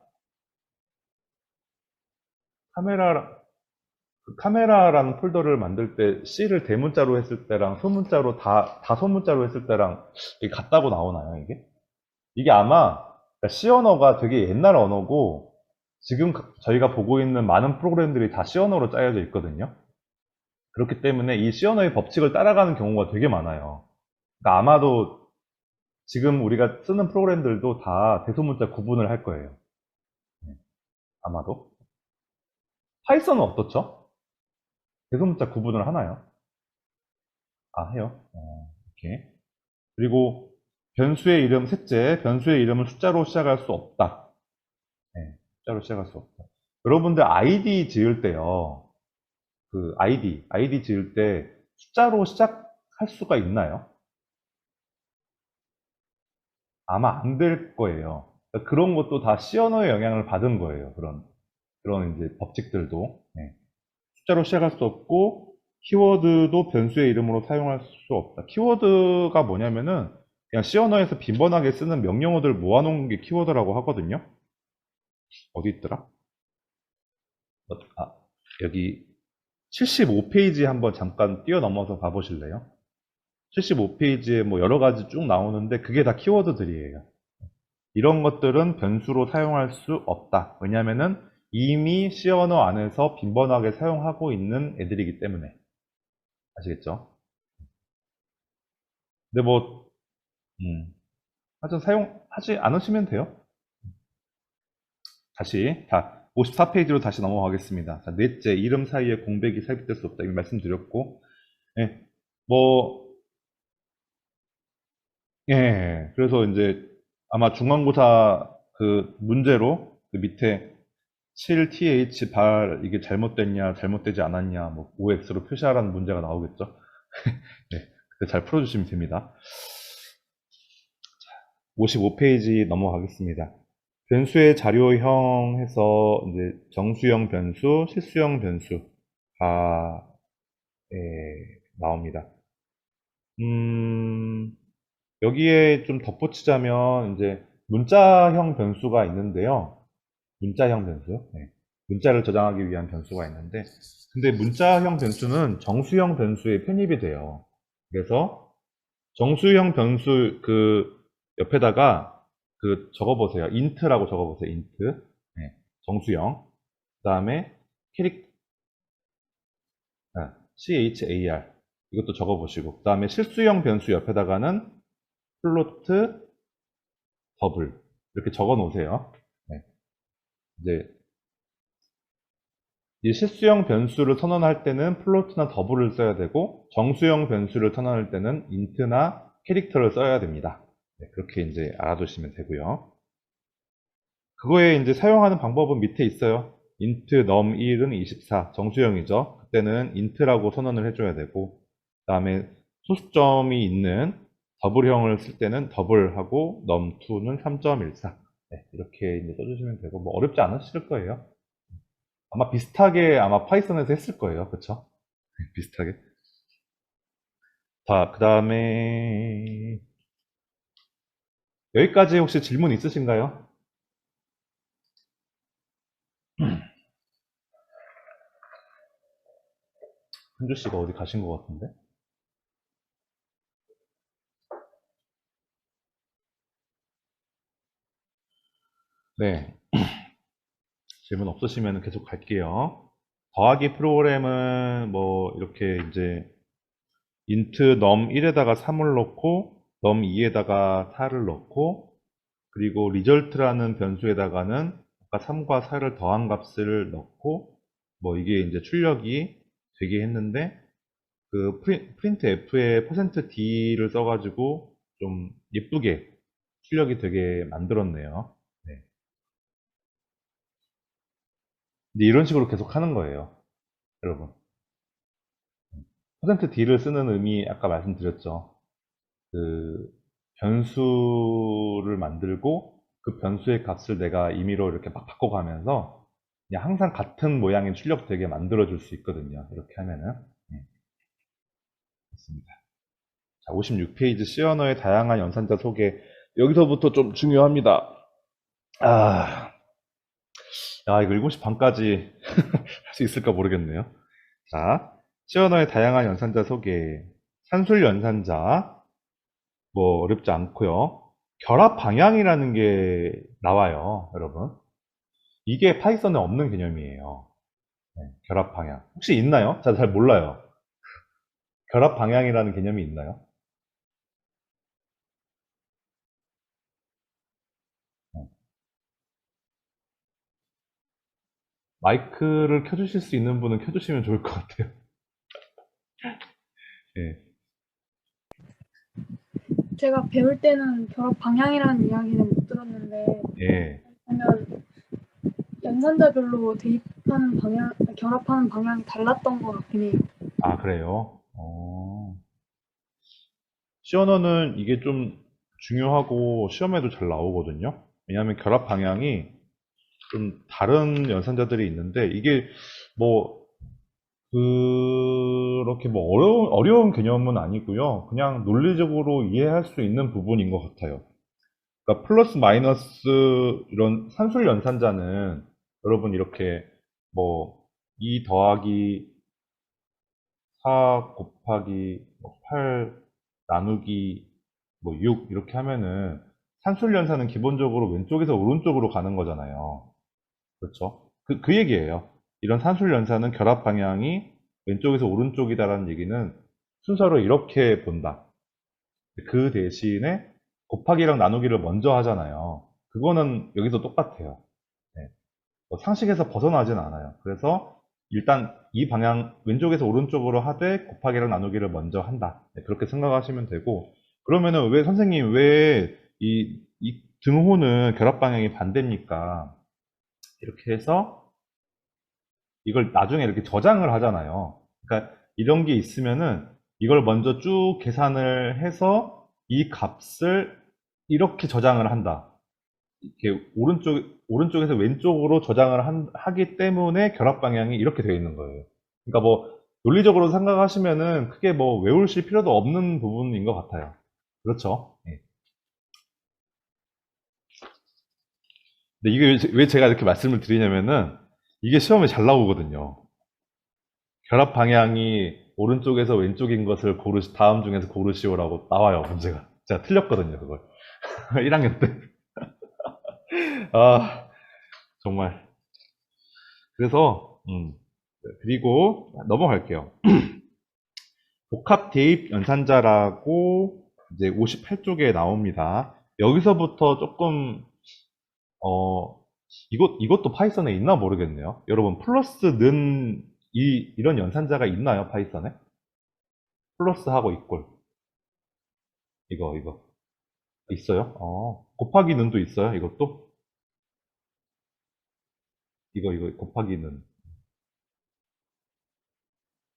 카메라라는 폴더를 만들 때 C를 대문자로 했을 때랑 소문자로 다 소문자로 했을 때랑 이게 같다고 나오나요, 이게? 이게 아마 C 언어가 되게 옛날 언어고 지금 저희가 보고 있는 많은 프로그램들이 다 C 언어로 짜여져 있거든요. 그렇기 때문에 이 C 언어의 법칙을 따라가는 경우가 되게 많아요. 그러니까 아마도 지금 우리가 쓰는 프로그램들도 다 대소문자 구분을 할 거예요. 네, 아마도. 파이썬은 어떻죠? 대소문자 구분을 하나요? 아, 해요. 이렇게. 그리고 변수의 이름, 셋째, 변수의 이름을 숫자로 시작할 수 없다. 네, 숫자로 시작할 수 없다. 여러분들 아이디 지을 때요. 그 아이디 지을 때 숫자로 시작할 수가 있나요? 아마 안 될 거예요. 그러니까 그런 것도 다 C 언어의 영향을 받은 거예요. 그런 이제 법칙들도. 네. 숫자로 시작할 수 없고, 키워드도 변수의 이름으로 사용할 수 없다. 키워드가 뭐냐면은, 그냥 C 언어에서 빈번하게 쓰는 명령어들 모아놓은 게 키워드라고 하거든요. 어디 있더라? 아, 여기 75페이지 한번 잠깐 뛰어넘어서 봐보실래요? 75페이지에 뭐 여러 가지 쭉 나오는데, 그게 다 키워드들이에요. 이런 것들은 변수로 사용할 수 없다. 왜냐면은 이미 C 언어 안에서 빈번하게 사용하고 있는 애들이기 때문에. 아시겠죠? 근데 뭐, 하여튼 사용하지 않으시면 돼요. 다시, 54페이지로 다시 넘어가겠습니다. 자, 넷째, 이름 사이에 공백이 삽입될 수 없다. 이거 말씀드렸고, 예, 뭐, 예, 그래서 이제 아마 중간고사 그 문제로 그 밑에 7th 발 이게 잘못됐냐, 잘못되지 않았냐, 뭐 OX로 표시하라는 문제가 나오겠죠. 네, 그때 잘 풀어주시면 됩니다. 55페이지 넘어가겠습니다. 변수의 자료형 해서 이제 정수형 변수, 실수형 변수가 나옵니다. 여기에 좀 덧붙이자면 이제 문자형 변수가 있는데요. 문자형 변수. 네. 문자를 저장하기 위한 변수가 있는데 근데 문자형 변수는 정수형 변수에 편입이 돼요. 그래서 정수형 변수 그 옆에다가 그 적어보세요. int라고 적어보세요. int. 네. 정수형. 그 다음에 char 이것도 적어보시고 그 다음에 실수형 변수 옆에다가는 플로트 더블 이렇게 적어 놓으세요. 네. 이제 이 실수형 변수를 선언할 때는 플로트나 더블을 써야 되고 정수형 변수를 선언할 때는 int나 캐릭터를 써야 됩니다. 네, 그렇게 이제 알아두시면 되고요. 그거에 이제 사용하는 방법은 밑에 있어요. int num1은 24 정수형이죠. 그때는 int라고 선언을 해줘야 되고 그 다음에 소수점이 있는 더블형을 쓸 때는 더블하고 num2는 3.14. 네, 이렇게 이제 써주시면 되고, 뭐 어렵지 않으실 거예요. 아마 비슷하게 아마 파이썬에서 했을 거예요. 그쵸? 비슷하게. 자, 그 다음에 여기까지 혹시 질문 있으신가요? 현주 씨가 어디 가신 것 같은데? 네, 질문 없으시면 계속 갈게요. 더하기 프로그램은 뭐 이렇게 이제 int num1에다가 3을 넣고 num2에다가 4를 넣고 그리고 result라는 변수에다가는 아까 3과 4를 더한 값을 넣고 뭐 이게 이제 출력이 되게 했는데 그 프린트 f에 %d를 써가지고 좀 예쁘게 출력이 되게 만들었네요. 네. 근데 이런 식으로 계속 하는 거예요, 여러분. %d를 쓰는 의미 아까 말씀드렸죠. 그 변수를 만들고 그 변수의 값을 내가 임의로 이렇게 막 바꿔가면서 그냥 항상 같은 모양의 출력되게 만들어줄 수 있거든요. 이렇게 하면은. 네, 좋습니다. 자, 56페이지 C 언어의 다양한 연산자 소개. 여기서부터 좀 중요합니다. 아, 이거 7시 반까지 할 수 있을까 모르겠네요. 자, C 언어의 다양한 연산자 소개. 산술 연산자, 뭐 어렵지 않고요. 결합 방향이라는 게 나와요, 여러분. 이게 파이썬에 없는 개념이에요. 네, 결합 방향. 혹시 있나요? 잘 몰라요. 결합 방향이라는 개념이 있나요? 네. 마이크를 켜주실 수 있는 분은 켜주시면 좋을 것 같아요. 예, 제가 배울 때는 결합 방향이라는 이야기는 못 들었는데 예. 그러면 연산자별로 대입하는 방향, 결합하는 방향이 달랐던 것 같긴 해요. 아, 그래요? 시언어는 이게 좀 중요하고 시험에도 잘 나오거든요. 왜냐하면 결합 방향이 좀 다른 연산자들이 있는데 이게 뭐 그렇게 뭐 어려운 개념은 아니고요. 그냥 논리적으로 이해할 수 있는 부분인 것 같아요. 그러니까 플러스 마이너스 이런 산술 연산자는 여러분 이렇게 뭐 2 더하기 4 곱하기 뭐8 나누기 뭐 6 이렇게 하면은 산술 연산은 기본적으로 왼쪽에서 오른쪽으로 가는 거잖아요. 그렇죠? 그 얘기예요. 이런 산술 연산은 결합 방향이 왼쪽에서 오른쪽이다라는 얘기는 순서로 이렇게 본다. 그 대신에 곱하기랑 나누기를 먼저 하잖아요. 그거는 여기서 똑같아요. 네. 뭐 상식에서 벗어나진 않아요. 그래서 일단 이 방향 왼쪽에서 오른쪽으로 하되 곱하기랑 나누기를 먼저 한다. 네, 그렇게 생각하시면 되고 그러면은 왜 선생님 왜 이 등호는 결합 방향이 반대입니까? 이렇게 해서 이걸 나중에 이렇게 저장을 하잖아요. 그러니까 이런 게 있으면은 이걸 먼저 쭉 계산을 해서 이 값을 이렇게 저장을 한다. 이렇게 오른쪽에서 왼쪽으로 저장을 하기 때문에 결합 방향이 이렇게 되어 있는 거예요. 그러니까 뭐 논리적으로 생각하시면은 크게 뭐 외우실 필요도 없는 부분인 것 같아요. 그렇죠? 예. 근데 이게 왜 제가 이렇게 말씀을 드리냐면은 이게 시험에 잘 나오거든요. 결합 방향이 오른쪽에서 왼쪽인 것을 다음 중에서 고르시오라고 나와요, 문제가. 제가 틀렸거든요, 그걸. 1학년 때. 아, 정말. 그래서, 그리고 넘어갈게요. 복합 대입 연산자라고 이제 58쪽에 나옵니다. 여기서부터 조금, 어, 이것도 파이썬에 있나 모르겠네요. 여러분, 플러스는 이런 연산자가 있나요, 파이썬에? 플러스하고 이꼴. 이거. 있어요? 곱하기 는도 있어요? 이것도? 이거, 곱하기 는.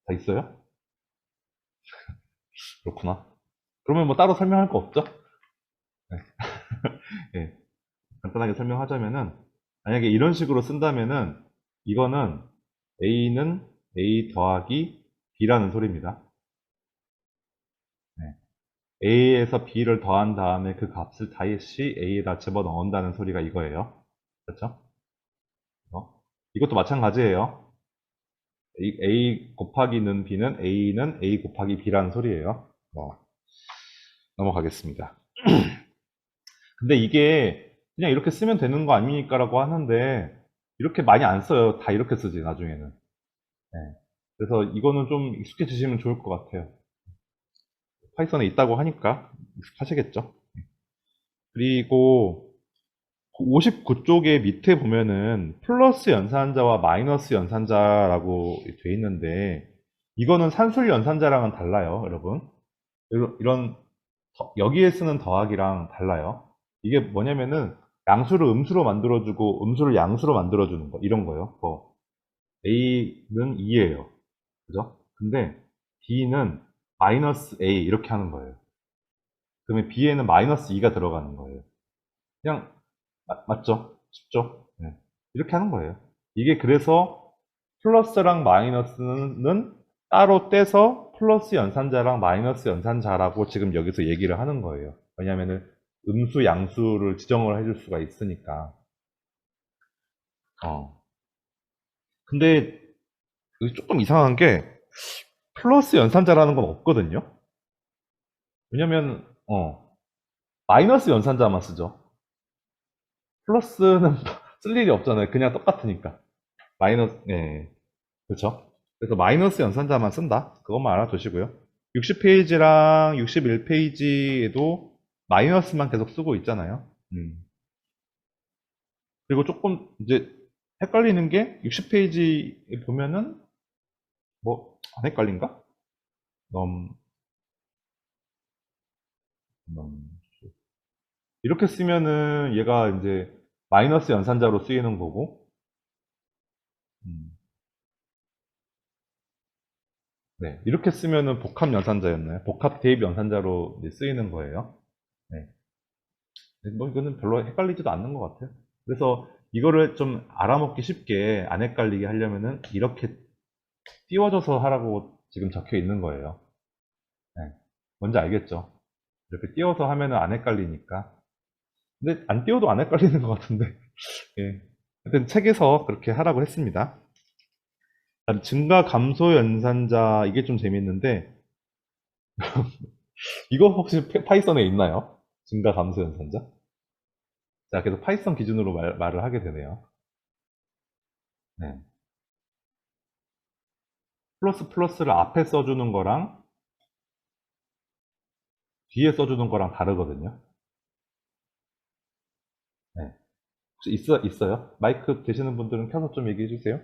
다 있어요? 그렇구나. 그러면 뭐 따로 설명할 거 없죠? 네. 예, 간단하게 설명하자면은, 만약에 이런 식으로 쓴다면은, 이거는 A는 A 더하기 B라는 소리입니다. 네. A에서 B를 더한 다음에 그 값을 다시 A에다 집어넣는다는 소리가 이거예요. 그렇죠? 이것도 마찬가지예요. A 곱하기는 B는 A는 A 곱하기 B라는 소리예요. 넘어가겠습니다. 근데 이게 그냥 이렇게 쓰면 되는 거 아닙니까라고 하는데 이렇게 많이 안 써요. 다 이렇게 쓰지 나중에는. 네. 그래서 이거는 좀 익숙해지시면 좋을 것 같아요. 파이썬에 있다고 하니까 익숙하시겠죠. 그리고 59쪽의 밑에 보면은 플러스 연산자와 마이너스 연산자라고 돼 있는데 이거는 산술 연산자랑은 달라요, 여러분. 이런 여기에 쓰는 더하기랑 달라요. 이게 뭐냐면은 양수를 음수로 만들어주고 음수를 양수로 만들어주는 거 이런 거요. A는 2예요. 그죠? 근데 B는 마이너스 A 이렇게 하는 거예요. 그러면 B에는 마이너스 2가 들어가는 거예요. 그냥 맞죠? 쉽죠? 네. 이렇게 하는 거예요. 이게 그래서 플러스랑 마이너스는 따로 떼서 플러스 연산자랑 마이너스 연산자라고 지금 여기서 얘기를 하는 거예요. 왜냐하면 음수, 양수를 지정을 해줄 수가 있으니까. 근데 여기 조금 이상한 게 플러스 연산자라는 건 없거든요. 왜냐면 마이너스 연산자만 쓰죠. 플러스는 쓸 일이 없잖아요. 그냥 똑같으니까. 마이너스, 네. 그렇죠? 그래서 마이너스 연산자만 쓴다. 그것만 알아두시고요. 60페이지랑 61페이지에도 마이너스만 계속 쓰고 있잖아요. 그리고 조금 이제 헷갈리는 게 60페이지에 보면은 뭐 안 헷갈린가? 넘, 넘. 이렇게 쓰면은 얘가 이제 마이너스 연산자로 쓰이는 거고, 음, 네. 이렇게 쓰면은 복합 연산자였나요? 복합 대입 연산자로 이제 쓰이는 거예요. 네. 뭐 이거는 별로 헷갈리지도 않는 것 같아요. 그래서 이거를 좀 알아먹기 쉽게 안 헷갈리게 하려면은 이렇게 띄워줘서 하라고 지금 적혀 있는 거예요. 네. 뭔지 알겠죠? 이렇게 띄워서 하면은 안 헷갈리니까. 근데 안 띄워도 안 헷갈리는 것 같은데. 예. 하여튼 책에서 그렇게 하라고 했습니다. 다음 증가 감소 연산자 이게 좀 재밌는데 이거 혹시 파이썬에 있나요? 증가 감소 연산자? 자, 계속 파이썬 기준으로 말을 하게 되네요. 네. 플러스 플러스를 앞에 써주는 거랑 뒤에 써주는 거랑 다르거든요. 네. 혹시 있어요? 마이크 되시는 분들은 켜서 좀 얘기해 주세요.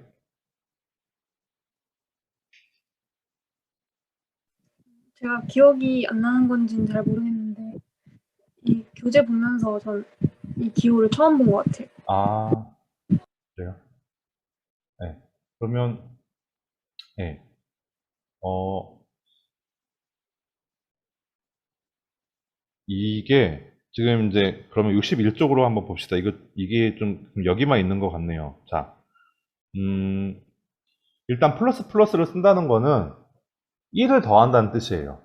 제가 기억이 안 나는 건지는 잘 모르겠는데 이 교재 보면서 전 이 기호를 처음 본 것 같아요. 아, 그래요? 네. 그러면, 네. 어, 이게 지금 이제 그러면 61쪽으로 한번 봅시다. 이게 좀 여기만 있는 것 같네요. 자, 음, 일단 플러스 플러스를 쓴다는 거는 1을 더한다는 뜻이에요.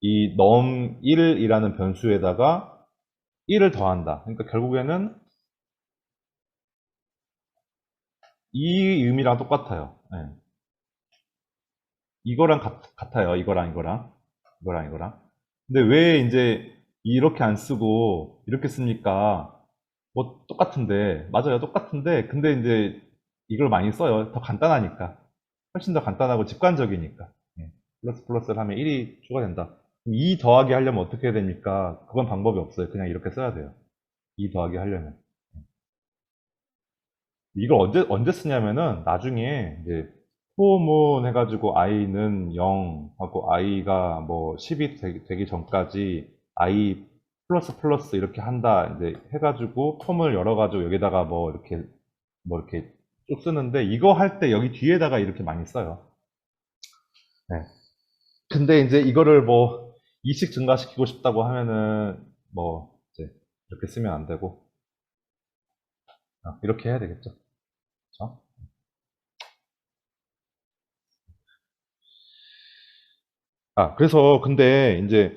이 num1이라는 변수에다가 1을 더한다. 그러니까 결국에는 이 의미랑 똑같아요. 네. 이거랑 같아요. 이거랑. 근데 왜 이제 이렇게 안 쓰고 이렇게 씁니까? 뭐 똑같은데, 맞아요. 똑같은데, 근데 이제 이걸 많이 써요. 더 간단하니까. 훨씬 더 간단하고 직관적이니까. 예. 플러스 플러스를 하면 1이 추가된다. 2 더하기 하려면 어떻게 해야 됩니까? 그건 방법이 없어요. 그냥 이렇게 써야 돼요. 2 더하기 하려면. 이걸 언제 쓰냐면은 나중에 이제 포문 해가지고 i는 0 하고 i가 뭐 10이 되기 전까지 i 플러스 플러스 이렇게 한다 이제 해가지고 폼을 열어가지고 여기다가 뭐 이렇게 쭉 쓰는데 이거 할 때 여기 뒤에다가 이렇게 많이 써요. 네. 근데 이제 이거를 뭐 2씩 증가시키고 싶다고 하면은 뭐 이제 이렇게 쓰면 안 되고 이렇게 해야 되겠죠. 그렇죠? 그래서 근데 이제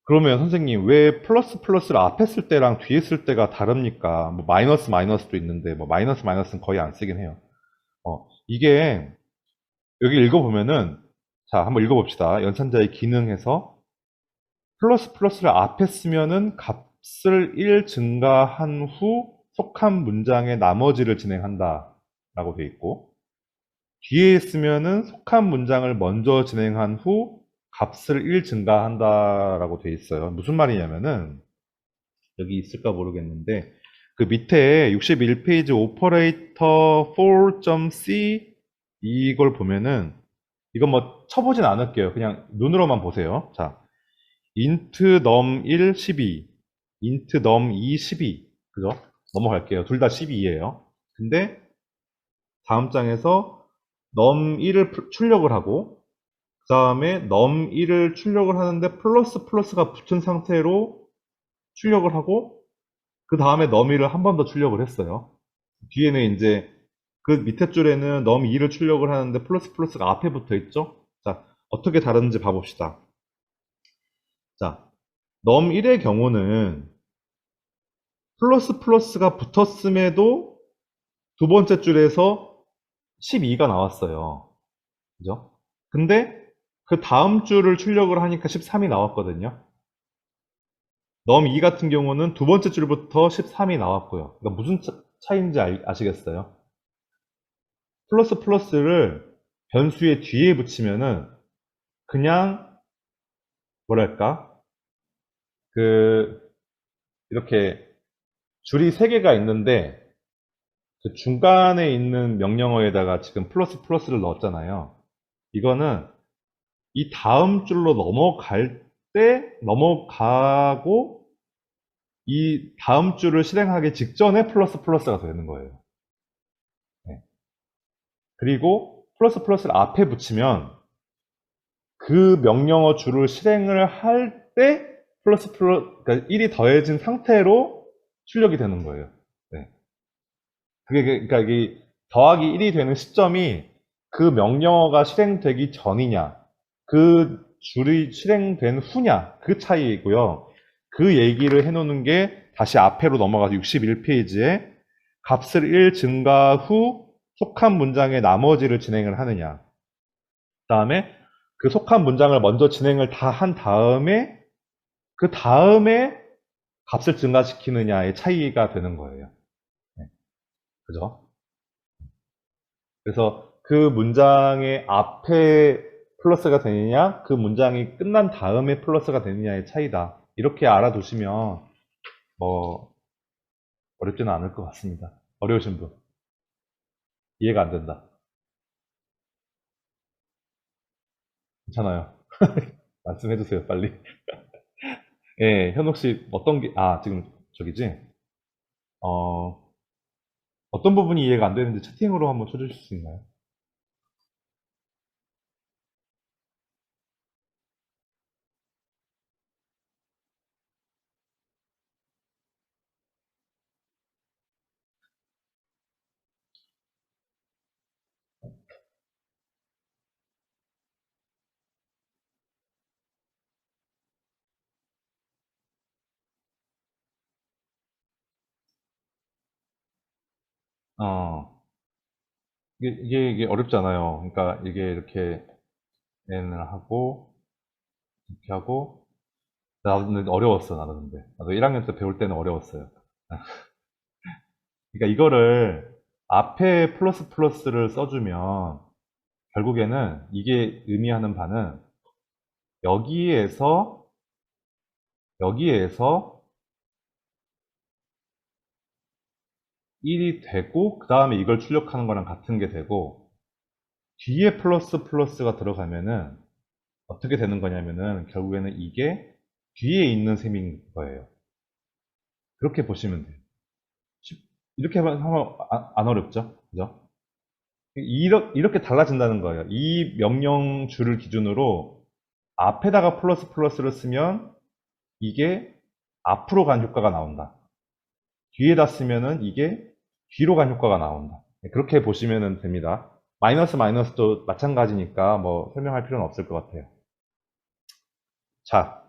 그러면 선생님 왜 플러스 플러스를 앞에 쓸 때랑 뒤에 쓸 때가 다릅니까? 뭐 마이너스 마이너스도 있는데 뭐 마이너스 마이너스는 거의 안 쓰긴 해요. 이게 여기 읽어보면은 자 한번 읽어봅시다. 연산자의 기능에서 플러스 플러스를 앞에 쓰면은 값을 1 증가한 후 속한 문장의 나머지를 진행한다 라고 돼 있고 뒤에 쓰면은 속한 문장을 먼저 진행한 후 값을 1 증가한다 라고 돼 있어요. 무슨 말이냐면은 여기 있을까 모르겠는데 그 밑에 61페이지 오퍼레이터 4.c 이걸 보면은 이건 뭐 쳐보진 않을게요. 그냥 눈으로만 보세요. 자, int num1 12, int num2 12. 그죠? 넘어갈게요. 둘 다 12예요. 근데 다음 장에서 num1을 출력을 하고 그 다음에 num1을 출력을 하는데 플러스 플러스가 붙은 상태로 출력을 하고 그 다음에 num1을 한 번 더 출력을 했어요. 뒤에는 이제 그 밑에 줄에는 num2를 출력을 하는데 플러스 플러스가 앞에 붙어 있죠. 자, 어떻게 다른지 봐봅시다. 자, num1의 경우는 플러스 플러스가 붙었음에도 두 번째 줄에서 12가 나왔어요. 그죠? 근데 그 다음 줄을 출력을 하니까 13이 나왔거든요. num2 같은 경우는 두 번째 줄부터 13이 나왔고요. 그러니까 무슨 차이인지 아시겠어요? 플러스 플러스를 변수의 뒤에 붙이면은 그냥 뭐랄까 그 이렇게 줄이 3개가 있는데 그 중간에 있는 명령어에다가 지금 플러스 플러스를 넣었잖아요. 이거는 이 다음 줄로 넘어갈 때 넘어가고 이 다음 줄을 실행하기 직전에 플러스 플러스가 되는 거예요. 네. 그리고 플러스 플러스를 앞에 붙이면 그 명령어 줄을 실행을 할 때 플러스 플러스 그러니까 1이 더해진 상태로 출력이 되는 거예요. 네. 그러니까 이게 더하기 1이 되는 시점이 그 명령어가 실행되기 전이냐, 그 줄이 실행된 후냐, 그 차이이고요. 그 얘기를 해놓는 게 다시 앞에로 넘어가서 61페이지에 값을 1 증가 후 속한 문장의 나머지를 진행을 하느냐. 그 다음에 그 속한 문장을 먼저 진행을 다 한 다음에 그 다음에 값을 증가시키느냐의 차이가 되는 거예요. 네. 그죠? 그래서 그 문장의 앞에 플러스가 되느냐, 그 문장이 끝난 다음에 플러스가 되느냐의 차이다. 이렇게 알아두시면 뭐 어렵지는 않을 것 같습니다. 어려우신 분 이해가 안 된다. 괜찮아요. 말씀해 주세요, 빨리. 예, 현욱 씨 어떤 게 지금 저기지? 어, 어떤 부분이 이해가 안 되는지 채팅으로 한번 쳐주실 수 있나요? 어, 이게 어렵잖아요. 그러니까 이게 이렇게 N을 하고 이렇게 하고 나는 어려웠어 나는 근데 나도 1학년 때 배울 때는 어려웠어요. 그러니까 이거를 앞에 플러스 플러스를 써주면 결국에는 이게 의미하는 바는 여기에서 1이 되고 그 다음에 이걸 출력하는 거랑 같은 게 되고 뒤에 플러스 플러스가 들어가면은 어떻게 되는 거냐면은 결국에는 이게 뒤에 있는 셈인 거예요. 그렇게 보시면 돼요. 이렇게 하면 안 어렵죠? 그죠? 이렇게 달라진다는 거예요. 이 명령 줄을 기준으로 앞에다가 플러스 플러스를 쓰면 이게 앞으로 간 효과가 나온다. 뒤에다 쓰면은 이게 뒤로 간 효과가 나온다. 그렇게 보시면 됩니다. 마이너스 마이너스도 마찬가지니까 뭐 설명할 필요는 없을 것 같아요. 자,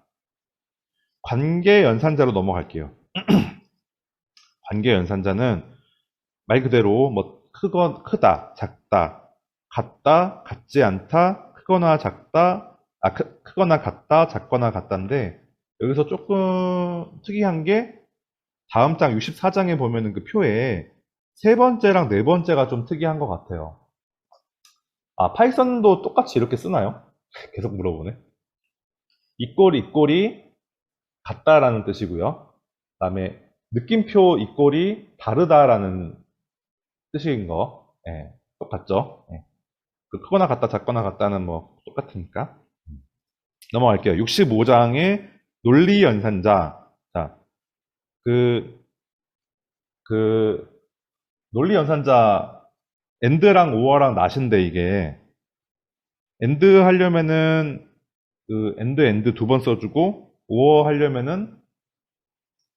관계 연산자로 넘어갈게요. 관계 연산자는 말 그대로 뭐 크다, 작다, 같다, 같지 않다, 크거나 작다, 크거나 같다, 작거나 같다인데 여기서 조금 특이한 게 다음 장 64장에 보면은 그 표에 세 번째랑 네 번째가 좀 특이한 것 같아요. 파이썬도 똑같이 이렇게 쓰나요? 계속 물어보네. 이꼴이 같다라는 뜻이고요. 그 다음에 느낌표 이꼴이 다르다라는 뜻인 거. 예, 똑같죠? 예. 그 크거나 같다, 작거나 같다는 뭐 똑같으니까. 넘어갈게요. 65장의 논리 연산자. 자, 그, 그, 논리 연산자, 엔드랑 오어랑 낫인데 이게, 엔드 하려면은, 엔드 두 번 써주고, 오어 하려면은,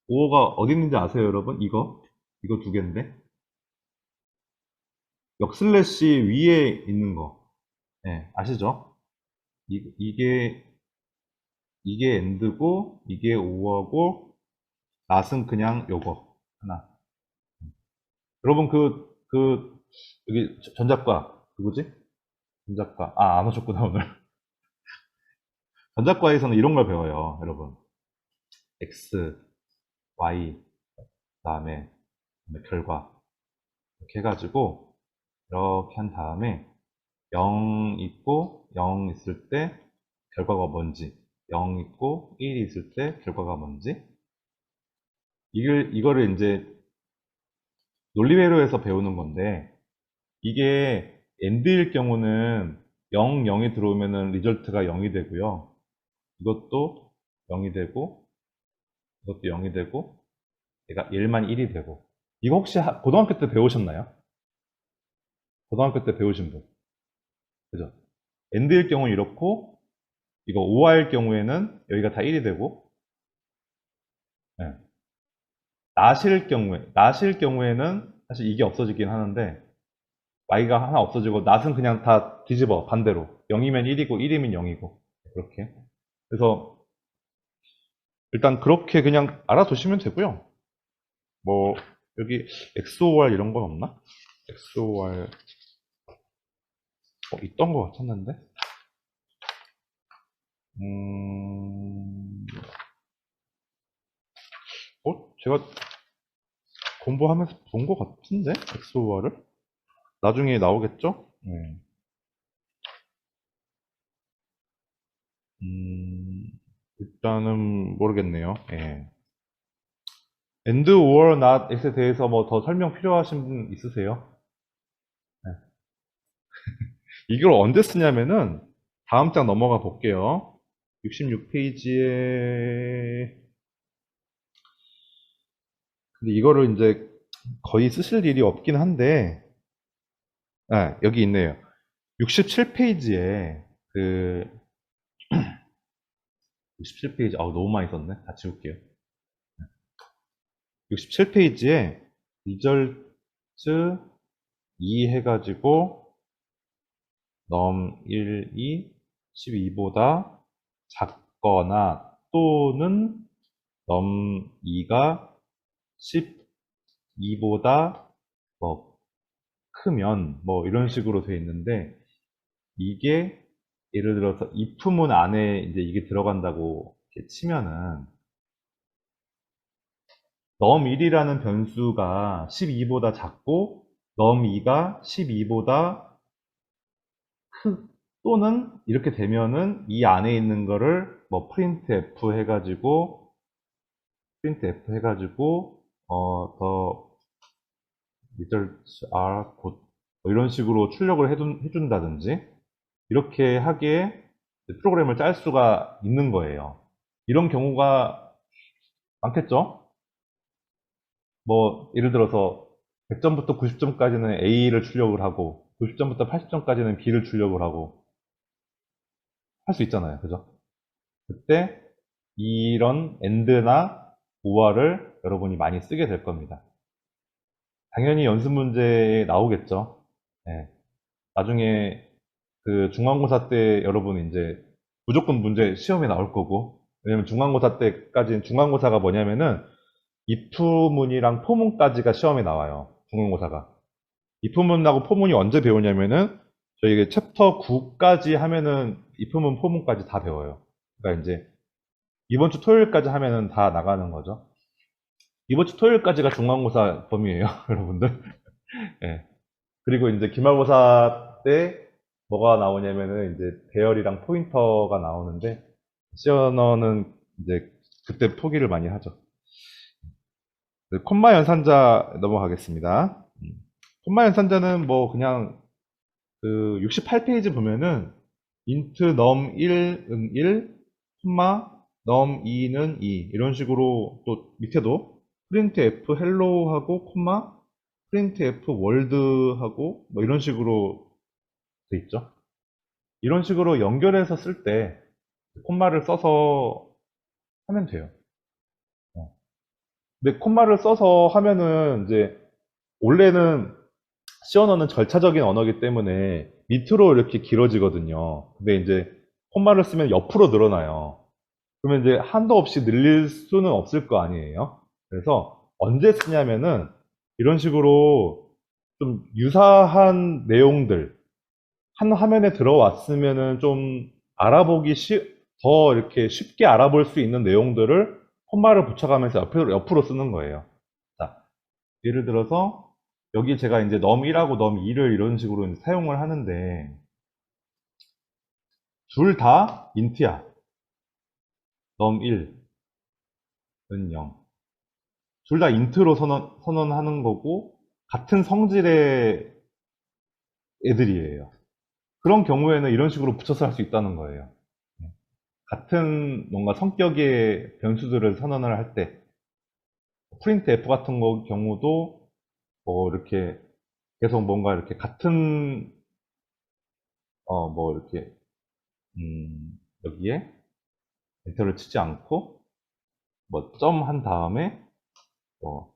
오어가 어디 있는지 아세요, 여러분? 이거 두 개인데. 역슬래시 위에 있는 거. 예, 아시죠? 이게 엔드고, 이게 오어고, 낫은 그냥 요거. 하나. 여러분, 여기 전작과, 누구지? 전작과. 안 오셨구나, 오늘. 전작과에서는 이런 걸 배워요, 여러분. X, Y, 다음에 결과. 이렇게 해가지고, 이렇게 한 다음에, 0 있고, 0 있을 때, 결과가 뭔지, 0 있고, 1이 있을 때, 결과가 뭔지, 이거를 이제 논리회로에서 배우는 건데, 이게 AND일 경우는 0, 0이 들어오면은 리절트가 0이 되고요. 이것도 0이 되고, 이것도 0이 되고, 얘가 1만 1이 되고. 이거 혹시 고등학교 때 배우셨나요? 고등학교 때 배우신 분. 그죠? AND일 경우는 이렇고, 이거 OR일 경우에는 여기가 다 1이 되고, 네. 낫일 경우에는 사실 이게 없어지긴 하는데, y가 하나 없어지고, 낫은 그냥 다 뒤집어, 반대로. 0이면 1이고, 1이면 0이고. 그렇게. 그래서, 일단 그렇게 그냥 알아두시면 되고요. 뭐, 여기 XOR 이런 건 없나? XOR, 있던 것 같았는데? 음, 제가 공부하면서 본 것 같은데? XOR을? 나중에 나오겠죠? 네. 일단은 모르겠네요. 예. AND or not에 대해서 뭐 더 설명 필요하신 분 있으세요? 네. 이걸 언제 쓰냐면은 다음 장 넘어가 볼게요. 66페이지에 근데 이거를 이제 거의 쓰실 일이 없긴 한데 여기 있네요. 67페이지에 67페이지 너무 많이 썼네. 다 지울게요. 67페이지에 리절트 2 해가지고 넘 1이 12보다 작거나 또는 넘 2가 12보다 뭐 크면 뭐 이런 식으로 되어 있는데 이게 예를 들어서 if문 안에 이제 이게 들어간다고 이렇게 치면은 num1이라는 변수가 12보다 작고 num2가 12보다 또는 이렇게 되면은 이 안에 있는 거를 뭐 printf 해가지고 더 results are good 뭐 이런 식으로 출력을 해준다든지 이렇게 하기에 프로그램을 짤 수가 있는 거예요. 이런 경우가 많겠죠? 뭐 예를 들어서 100점부터 90점까지는 A를 출력을 하고 90점부터 80점까지는 B를 출력을 하고 할 수 있잖아요. 그죠? 그때 이런 and나 or를 여러분이 많이 쓰게 될 겁니다. 당연히 연습 문제에 나오겠죠. 예. 나중에 그 중간고사 때 여러분 이제 무조건 문제 시험에 나올 거고, 왜냐면 중간고사 때까지는, 중간고사가 뭐냐면은 if문이랑 포문까지가 시험에 나와요. 중간고사가. if문하고 포문이 언제 배우냐면은 저희 챕터 9까지 하면은 if문, 포문까지 다 배워요. 그러니까 이제 이번 주 토요일까지 하면은 다 나가는 거죠. 이번 주 토요일까지가 중간고사 범위예요, 여러분들. 예. 그리고 이제 기말고사 때 뭐가 나오냐면은 이제 배열이랑 포인터가 나오는데, 시어너는 이제 그때 포기를 많이 하죠. 네, 콤마 연산자 넘어가겠습니다. 콤마 연산자는 뭐 그냥 그 68페이지 보면은 int num 1은 1, 콤마 num 2는 2 이런 식으로, 또 밑에도 printf hello 하고 콤마 printf world 하고 뭐 이런 식으로 돼 있죠. 이런 식으로 연결해서 쓸 때 콤마를 써서 하면 돼요. 어. 근데 콤마를 써서 하면은 이제 원래는 C 언어는 절차적인 언어이기 때문에 밑으로 이렇게 길어지거든요. 근데 이제 콤마를 쓰면 옆으로 늘어나요. 그러면 이제 한도 없이 늘릴 수는 없을 거 아니에요. 그래서 언제 쓰냐면은 이런 식으로 좀 유사한 내용들 한 화면에 들어왔으면은 좀 더 이렇게 쉽게 알아볼 수 있는 내용들을 콤마를 붙여가면서 옆으로 쓰는 거예요. 자, 예를 들어서 여기 제가 이제 num1하고 num2를 이런 식으로 이제 사용을 하는데 둘 다 int야. num1은 0. 둘 다 int로 선언하는 거고 같은 성질의 애들이에요. 그런 경우에는 이런 식으로 붙여서 할 수 있다는 거예요. 같은 뭔가 성격의 변수들을 선언을 할 때, 프린트 F 같은 경우도 뭐 이렇게 계속 뭔가 이렇게 같은 뭐 이렇게 여기에 엔터를 치지 않고 뭐 점 한 다음에 뭐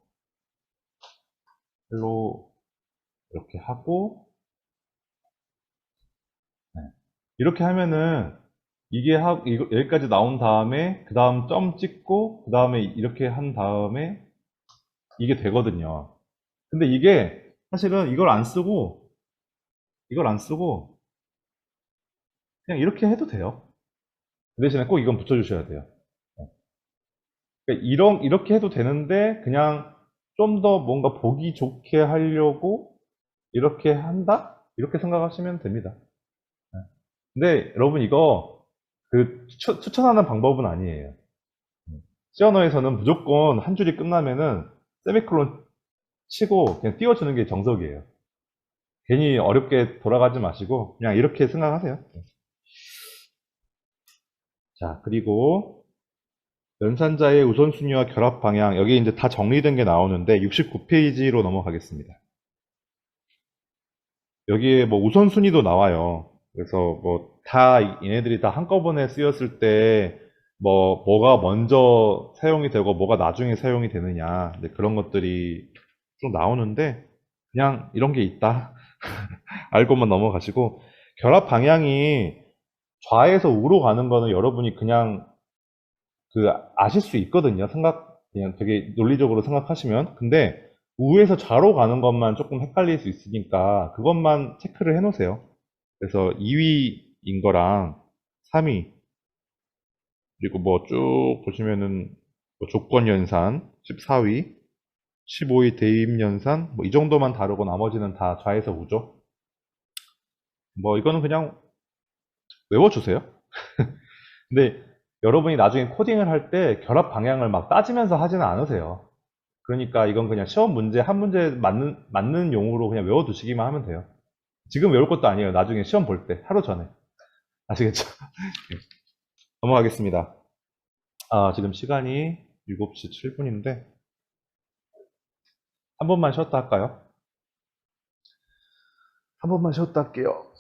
헬로 이렇게 하고, 네. 이렇게 하면은 여기까지 나온 다음에 그 다음 점 찍고 그 다음에 이렇게 한 다음에 이게 되거든요. 근데 이게 사실은 이걸 안 쓰고 그냥 이렇게 해도 돼요. 그 대신에 꼭 이건 붙여주셔야 돼요. 그러니까 이렇게 해도 되는데 그냥 좀 더 뭔가 보기 좋게 하려고 이렇게 한다? 이렇게 생각하시면 됩니다. 근데 여러분 이거 그 추천하는 방법은 아니에요. C 언어에서는 무조건 한 줄이 끝나면은 세미콜론 치고 그냥 띄워주는 게 정석이에요. 괜히 어렵게 돌아가지 마시고 그냥 이렇게 생각하세요. 자, 그리고 연산자의 우선순위와 결합 방향, 여기 이제 다 정리된 게 나오는데 69페이지로 넘어가겠습니다. 여기에 뭐 우선순위도 나와요. 그래서 뭐 얘네들이 다 한꺼번에 쓰였을 때 뭐가 먼저 사용이 되고 뭐가 나중에 사용이 되느냐, 이제 그런 것들이 좀 나오는데 그냥 이런 게 있다 알고만 넘어가시고, 결합 방향이 좌에서 우로 가는 거는 여러분이 그냥 아실 수 있거든요. 그냥 되게 논리적으로 생각하시면. 근데 우에서 좌로 가는 것만 조금 헷갈릴 수 있으니까 그것만 체크를 해 놓으세요. 그래서 2위인 거랑 3위, 그리고 뭐 쭉 보시면은 뭐 조건 연산 14위, 15위 대입 연산, 뭐 이 정도만 다르고 나머지는 다 좌에서 우죠. 뭐 이거는 그냥 외워주세요. 근데 여러분이 나중에 코딩을 할 때 결합 방향을 막 따지면서 하지는 않으세요. 그러니까 이건 그냥 시험 문제 한 문제 맞는 용어로 그냥 외워두시기만 하면 돼요. 지금 외울 것도 아니에요. 나중에 시험 볼 때, 하루 전에. 아시겠죠? 넘어가겠습니다. 지금 시간이 7시 7분인데, 한 번만 쉬었다 할까요? 한 번만 쉬었다 할게요.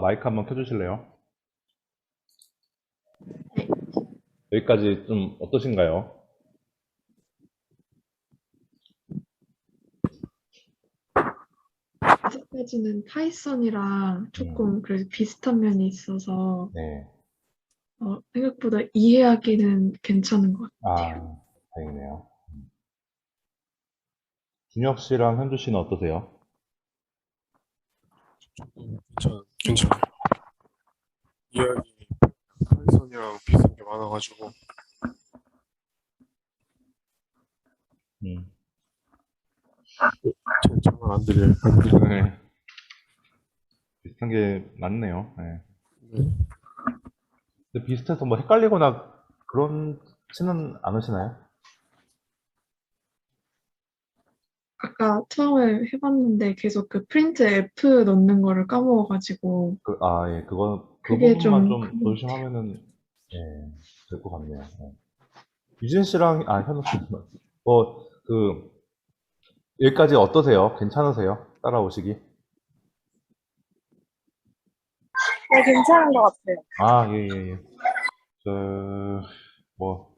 마이크 한번 켜주실래요? 네. 여기까지 좀 어떠신가요? 아직까지는 파이썬이랑 음, 조금 그래도 비슷한 면이 있어서 네. 생각보다 이해하기는 괜찮은 것 같아요. 아, 다행이네요. 준혁 씨랑 현주 씨는 어떠세요? 괜찮아요. 이야기 파이썬이랑 비슷한 게 많아가지고 음. 잘 안 들려요. 네. 비슷한 게 많네요. 네. 네. 근데 비슷해서 뭐 헷갈리거나 그렇지는 않으시나요? 아까 처음에 해봤는데 계속 그 프린트 F 넣는 거를 까먹어가지고 예, 그 그게 부분만 좀 좀 큰 것 같아요. 조심하면은, 예, 될 것 같네요. 예. 유진 씨랑, 현우 씨, 뭐, 여기까지 어떠세요? 괜찮으세요? 따라오시기? 네, 괜찮은 것 같아요. 예, 예, 예. 저, 뭐,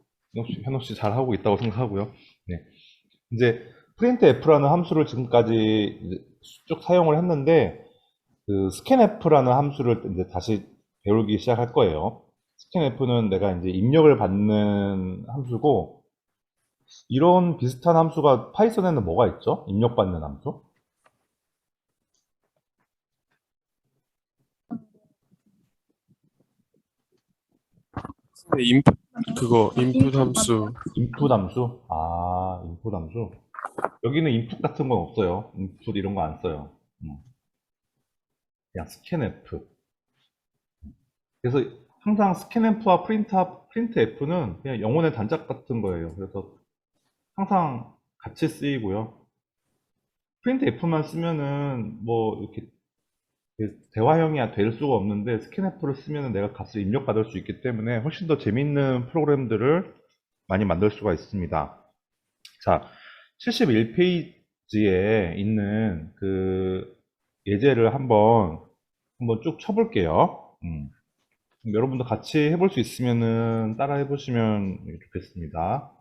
현우 씨 잘하고 있다고 생각하고요. 네. 이제, 프린트 F라는 함수를 지금까지 이제 쭉 사용을 했는데, scanf라는 함수를 이제 다시 배우기 시작할 거예요. scanf는 내가 이제 입력을 받는 함수고, 이런 비슷한 함수가 파이썬에는 뭐가 있죠? 입력받는 함수? 근데 인풋 함수 인풋 함수? 인풋 함수. 여기는 인풋 같은 건 없어요. 인풋 이런 거 안 써요. 그냥 scanf. 그래서 항상 scanf와 printf는 그냥 영혼의 단짝 같은 거예요. 그래서 항상 같이 쓰이고요. printf만 쓰면은 뭐 이렇게 대화형이 될 수가 없는데 스캔F를 쓰면은 내가 값을 입력받을 수 있기 때문에 훨씬 더 재밌는 프로그램들을 많이 만들 수가 있습니다. 자, 71페이지에 있는 그 예제를 한번 쭉 쳐볼게요. 여러분도 같이 해볼 수 있으면은 따라 해보시면 좋겠습니다.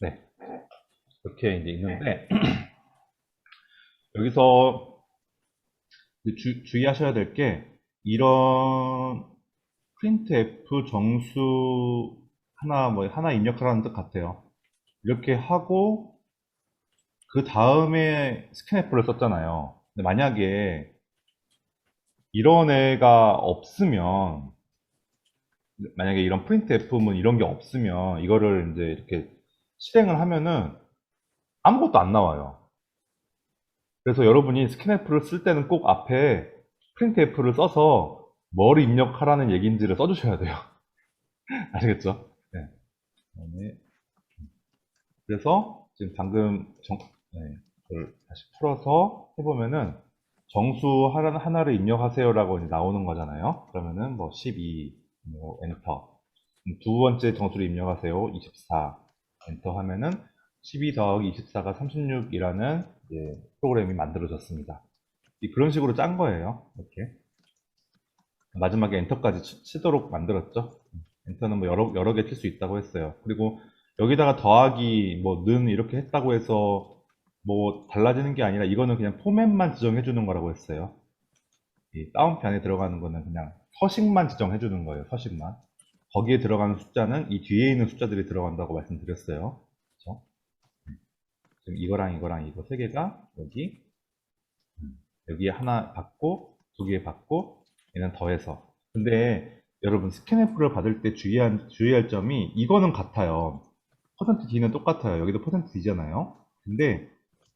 네. 이렇게 이제 있는데, 여기서 주의하셔야 될 게, 이런 printf 정수 하나 입력하라는 뜻 같아요. 이렇게 하고, 그 다음에 스캔f를 썼잖아요. 근데 만약에 이런 애가 없으면, 만약에 이런 printf문 이런 게 없으면, 이거를 이제 이렇게 실행을 하면은 아무것도 안 나와요. 그래서 여러분이 스캔f를 쓸 때는 꼭 앞에 printf를 써서 뭘 입력하라는 얘기인지를 써주셔야 돼요. 아시겠죠? 네. 그다음에 그래서 지금 방금 이걸 다시 풀어서 해보면은 정수 하나를 입력하세요라고 이제 나오는 거잖아요. 그러면은 뭐 12, 뭐 엔터. 두 번째 정수를 입력하세요. 24, 엔터 하면은 12 더하기 24가 36이라는 프로그램이 만들어졌습니다. 그런 식으로 짠 거예요. 이렇게. 마지막에 엔터까지 치도록 만들었죠. 엔터는 뭐 여러 개 칠 수 있다고 했어요. 그리고 여기다가 더하기, 뭐, 는 이렇게 했다고 해서 뭐 달라지는 게 아니라 이거는 그냥 포맷만 지정해 주는 거라고 했어요. 이 다운표 안에 들어가는 거는 그냥 서식만 지정해 주는 거예요. 서식만. 거기에 들어가는 숫자는 이 뒤에 있는 숫자들이 들어간다고 말씀드렸어요. 그렇죠? 지금 이거랑 이거 세 개가 여기에 하나 받고 두 개 받고 얘는 더해서. 근데 여러분 스캔f를 받을 때 주의할 점이 이거는 같아요. %d는 똑같아요. 여기도 %d잖아요. 근데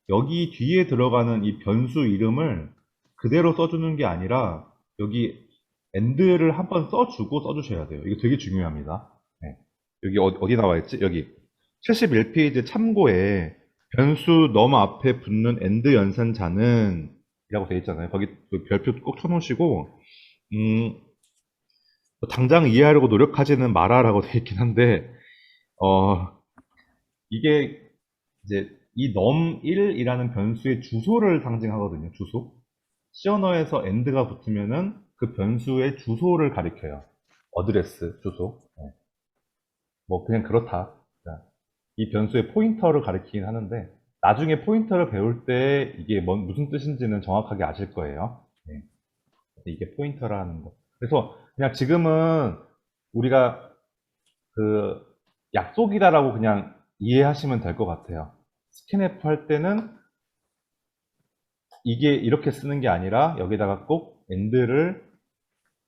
여기 뒤에 들어가는 이 변수 이름을 그대로 써주는 게 아니라 여기 end를 한번 써주고 써주셔야 돼요. 이거 되게 중요합니다. 네. 여기 어디 나와 있지? 여기 71페이지 참고에 변수 num 앞에 붙는 end 연산자는 이라고 되어 있잖아요. 거기 그 별표 꼭 쳐놓으시고 뭐 당장 이해하려고 노력하지는 마라라고 되어 있긴 한데 이게 이제 이 num1이라는 변수의 주소를 상징하거든요. 주소. C 언어에서 end가 붙으면은 그 변수의 주소를 가리켜요. 어드레스, 주소. 네. 뭐 그냥 그렇다. 이 변수의 포인터를 가리키긴 하는데 나중에 포인터를 배울 때 이게 무슨 뜻인지는 정확하게 아실 거예요. 네. 이게 포인터라는 거. 그래서 그냥 지금은 우리가 그 약속이다라고 그냥 이해하시면 될 것 같아요. 스캔f 할 때는 이게 이렇게 쓰는 게 아니라 여기다가 꼭 end를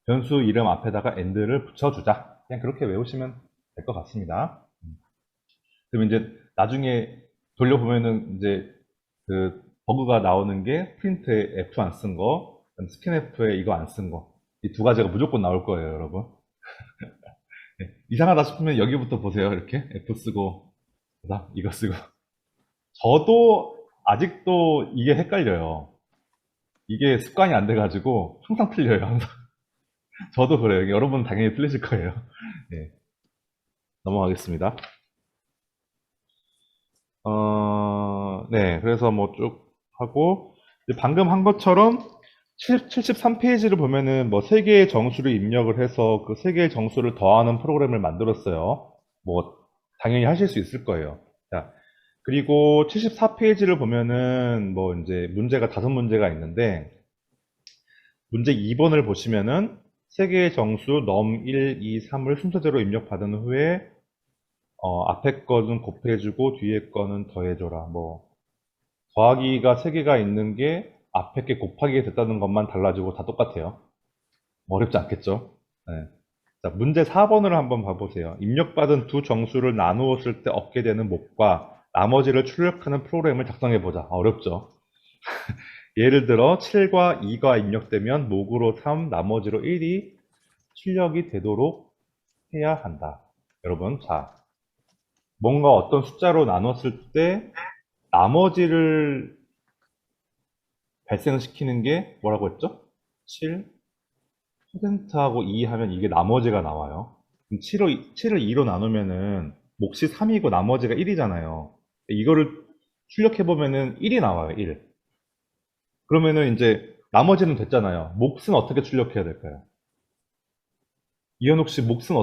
변수 이름 앞에다가 end를 붙여주자. 그냥 그렇게 외우시면 될 것 같습니다. 그럼 이제 나중에 돌려보면은 이제 그 버그가 나오는 게 프린트에 F 안 쓴 거, 스캔F에 이거 안 쓴 거. 이 두 가지가 무조건 나올 거예요, 여러분. 네, 이상하다 싶으면 여기부터 보세요. 이렇게 F 쓰고, 그다음 이거 쓰고. 저도 아직도 이게 헷갈려요. 이게 습관이 안 돼가지고 항상 틀려요, 항상. 저도 그래요. 여러분 당연히 틀리실 거예요. 네. 넘어가겠습니다. 네, 그래서 뭐 쭉 하고, 방금 한 것처럼 73페이지를 보면은 뭐 3개의 정수를 입력을 해서 그 3개의 정수를 더하는 프로그램을 만들었어요. 뭐, 당연히 하실 수 있을 거예요. 자, 그리고 74페이지를 보면은 뭐 이제 문제가 5문제가 있는데, 문제 2번을 보시면은 3개의 정수 num1, 2, 3을 순서대로 입력받은 후에 앞에 거는 곱해주고 뒤에 거는 더해줘라. 뭐 더하기가 3개가 있는 게 앞에 게 곱하기가 됐다는 것만 달라지고 다 똑같아요. 어렵지 않겠죠? 네. 자, 문제 4번을 한번 봐보세요. 입력받은 두 정수를 나누었을 때 얻게 되는 목과 나머지를 출력하는 프로그램을 작성해보자. 어렵죠? 예를 들어 7과 2가 입력되면 목으로 3, 나머지로 1이 출력이 되도록 해야 한다. 여러분, 자, 뭔가 어떤 숫자로 나눴을 때 나머지를 발생시키는 게 뭐라고 했죠? 7, %하고 2 하면 이게 나머지가 나와요. 그럼 7을 2로 나누면은 몫이 3이고 나머지가 1이잖아요. 이거를 출력해보면은 1이 나와요, 1. 그러면은 이제 나머지는 됐잖아요. 몫은 어떻게 출력해야 될까요? 이현욱 씨 몫은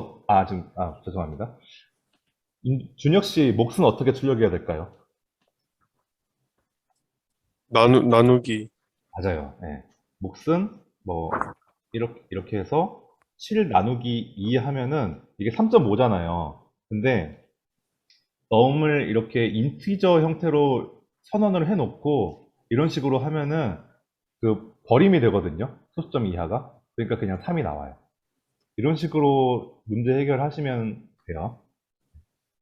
죄송합니다. 준혁 씨 몫은 어떻게 출력해야 될까요? 나누기. 맞아요. 예. 몫은 뭐 이렇게 해서 7 나누기 2 하면은 이게 3.5잖아요. 근데 넘을 이렇게 인티저 형태로 선언을 해놓고 이런 식으로 하면은 그 버림이 되거든요. 소수점 이하가. 그러니까 그냥 3이 나와요. 이런 식으로 문제 해결하시면 돼요.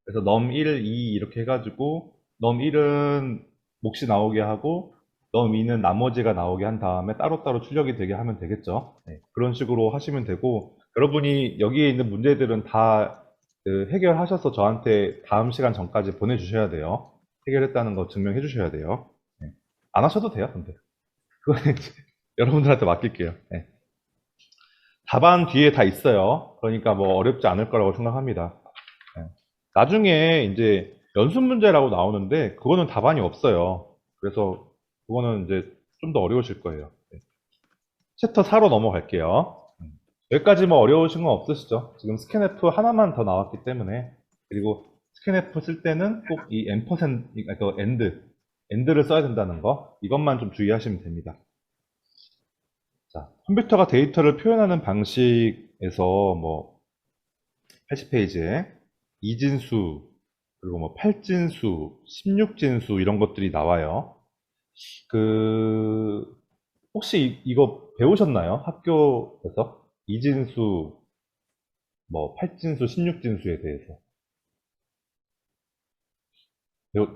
그래서 num1, 2 이렇게 해가지고 num1은 몫이 나오게 하고 num2는 나머지가 나오게 한 다음에 따로따로 출력이 되게 하면 되겠죠. 네, 그런 식으로 하시면 되고 여러분이 여기에 있는 문제들은 다 그 해결하셔서 저한테 다음 시간 전까지 보내주셔야 돼요. 해결했다는 거 증명해 주셔야 돼요. 네, 안 하셔도 돼요, 근데. 그거는 이제 여러분들한테 맡길게요. 네. 답안 뒤에 다 있어요. 그러니까 뭐 어렵지 않을 거라고 생각합니다. 네. 나중에 이제 연습 문제라고 나오는데 그거는 답안이 없어요. 그래서 그거는 이제 좀 더 어려우실 거예요. 네. 챕터 4로 넘어갈게요. 여기까지 뭐 어려우신 건 없으시죠? 지금 스캔F 하나만 더 나왔기 때문에. 그리고 스캔F 쓸 때는 꼭 이 그 엔드를 써야 된다는 거, 이것만 좀 주의하시면 됩니다. 자, 컴퓨터가 데이터를 표현하는 방식에서 뭐 80페이지에 이진수, 그리고 뭐 8진수, 16진수 이런 것들이 나와요. 그 혹시 이거 배우셨나요? 학교에서? 이진수, 뭐 8진수, 16진수에 대해서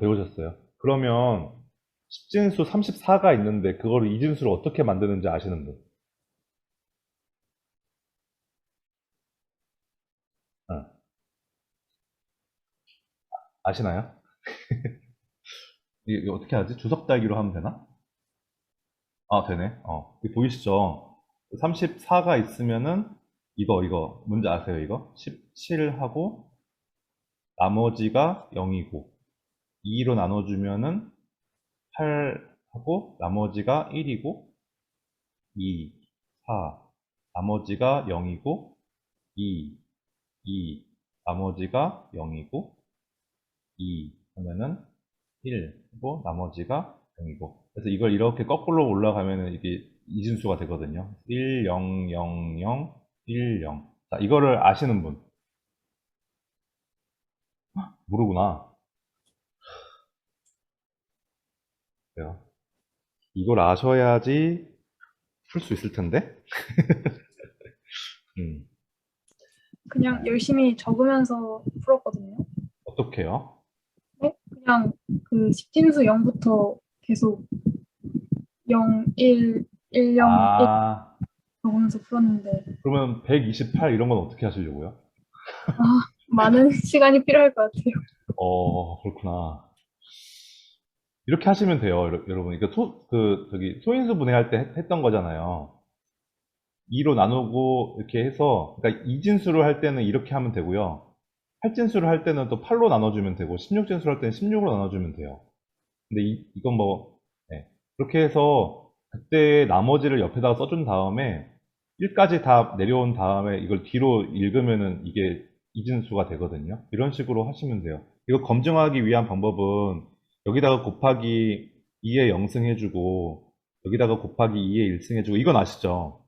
배우셨어요? 그러면 10진수 34가 있는데 그거를 이진수로 어떻게 만드는지 아시는 분? 어, 아시나요? 이거 어떻게 하지? 주석 달기로 하면 되나? 아, 되네. 이거 보이시죠? 34가 있으면은 이거 뭔지 아세요? 이거 17하고 나머지가 0이고 2로 나눠주면은 8하고 나머지가 1이고 2, 4 나머지가 0이고 2, 2 나머지가 0이고 2 하면은 1이고 나머지가 0이고 그래서 이걸 이렇게 거꾸로 올라가면은 이게 이진수가 되거든요. 1, 0, 0, 0, 1, 0. 자, 이거를 아시는 분? 모르구나. 그래요. 이걸 아셔야지 풀 수 있을 텐데. 음, 그냥 열심히 적으면서 풀었거든요. 어떻게요? 네? 그냥 그 십진수 0부터 계속 0, 1, 1, 0, 1 아, 적으면서 풀었는데 그러면 128 이런 건 어떻게 하시려고요? 많은 시간이 필요할 것 같아요. 그렇구나. 이렇게 하시면 돼요, 여러분. 그러니까 소인수 분해할 때 했던 거잖아요. 2로 나누고 이렇게 해서, 그러니까 이진수를 할 때는 이렇게 하면 되고요. 8진수를 할 때는 또 8로 나눠주면 되고, 16진수를 할 때는 16으로 나눠주면 돼요. 근데 이건 뭐, 네. 그렇게 해서 그때 나머지를 옆에다가 써준 다음에 1까지 다 내려온 다음에 이걸 뒤로 읽으면은 이게 이진수가 되거든요. 이런 식으로 하시면 돼요. 이거 검증하기 위한 방법은 여기다가 곱하기 2에 0승 해주고 여기다가 곱하기 2에 1승 해주고 이건 아시죠?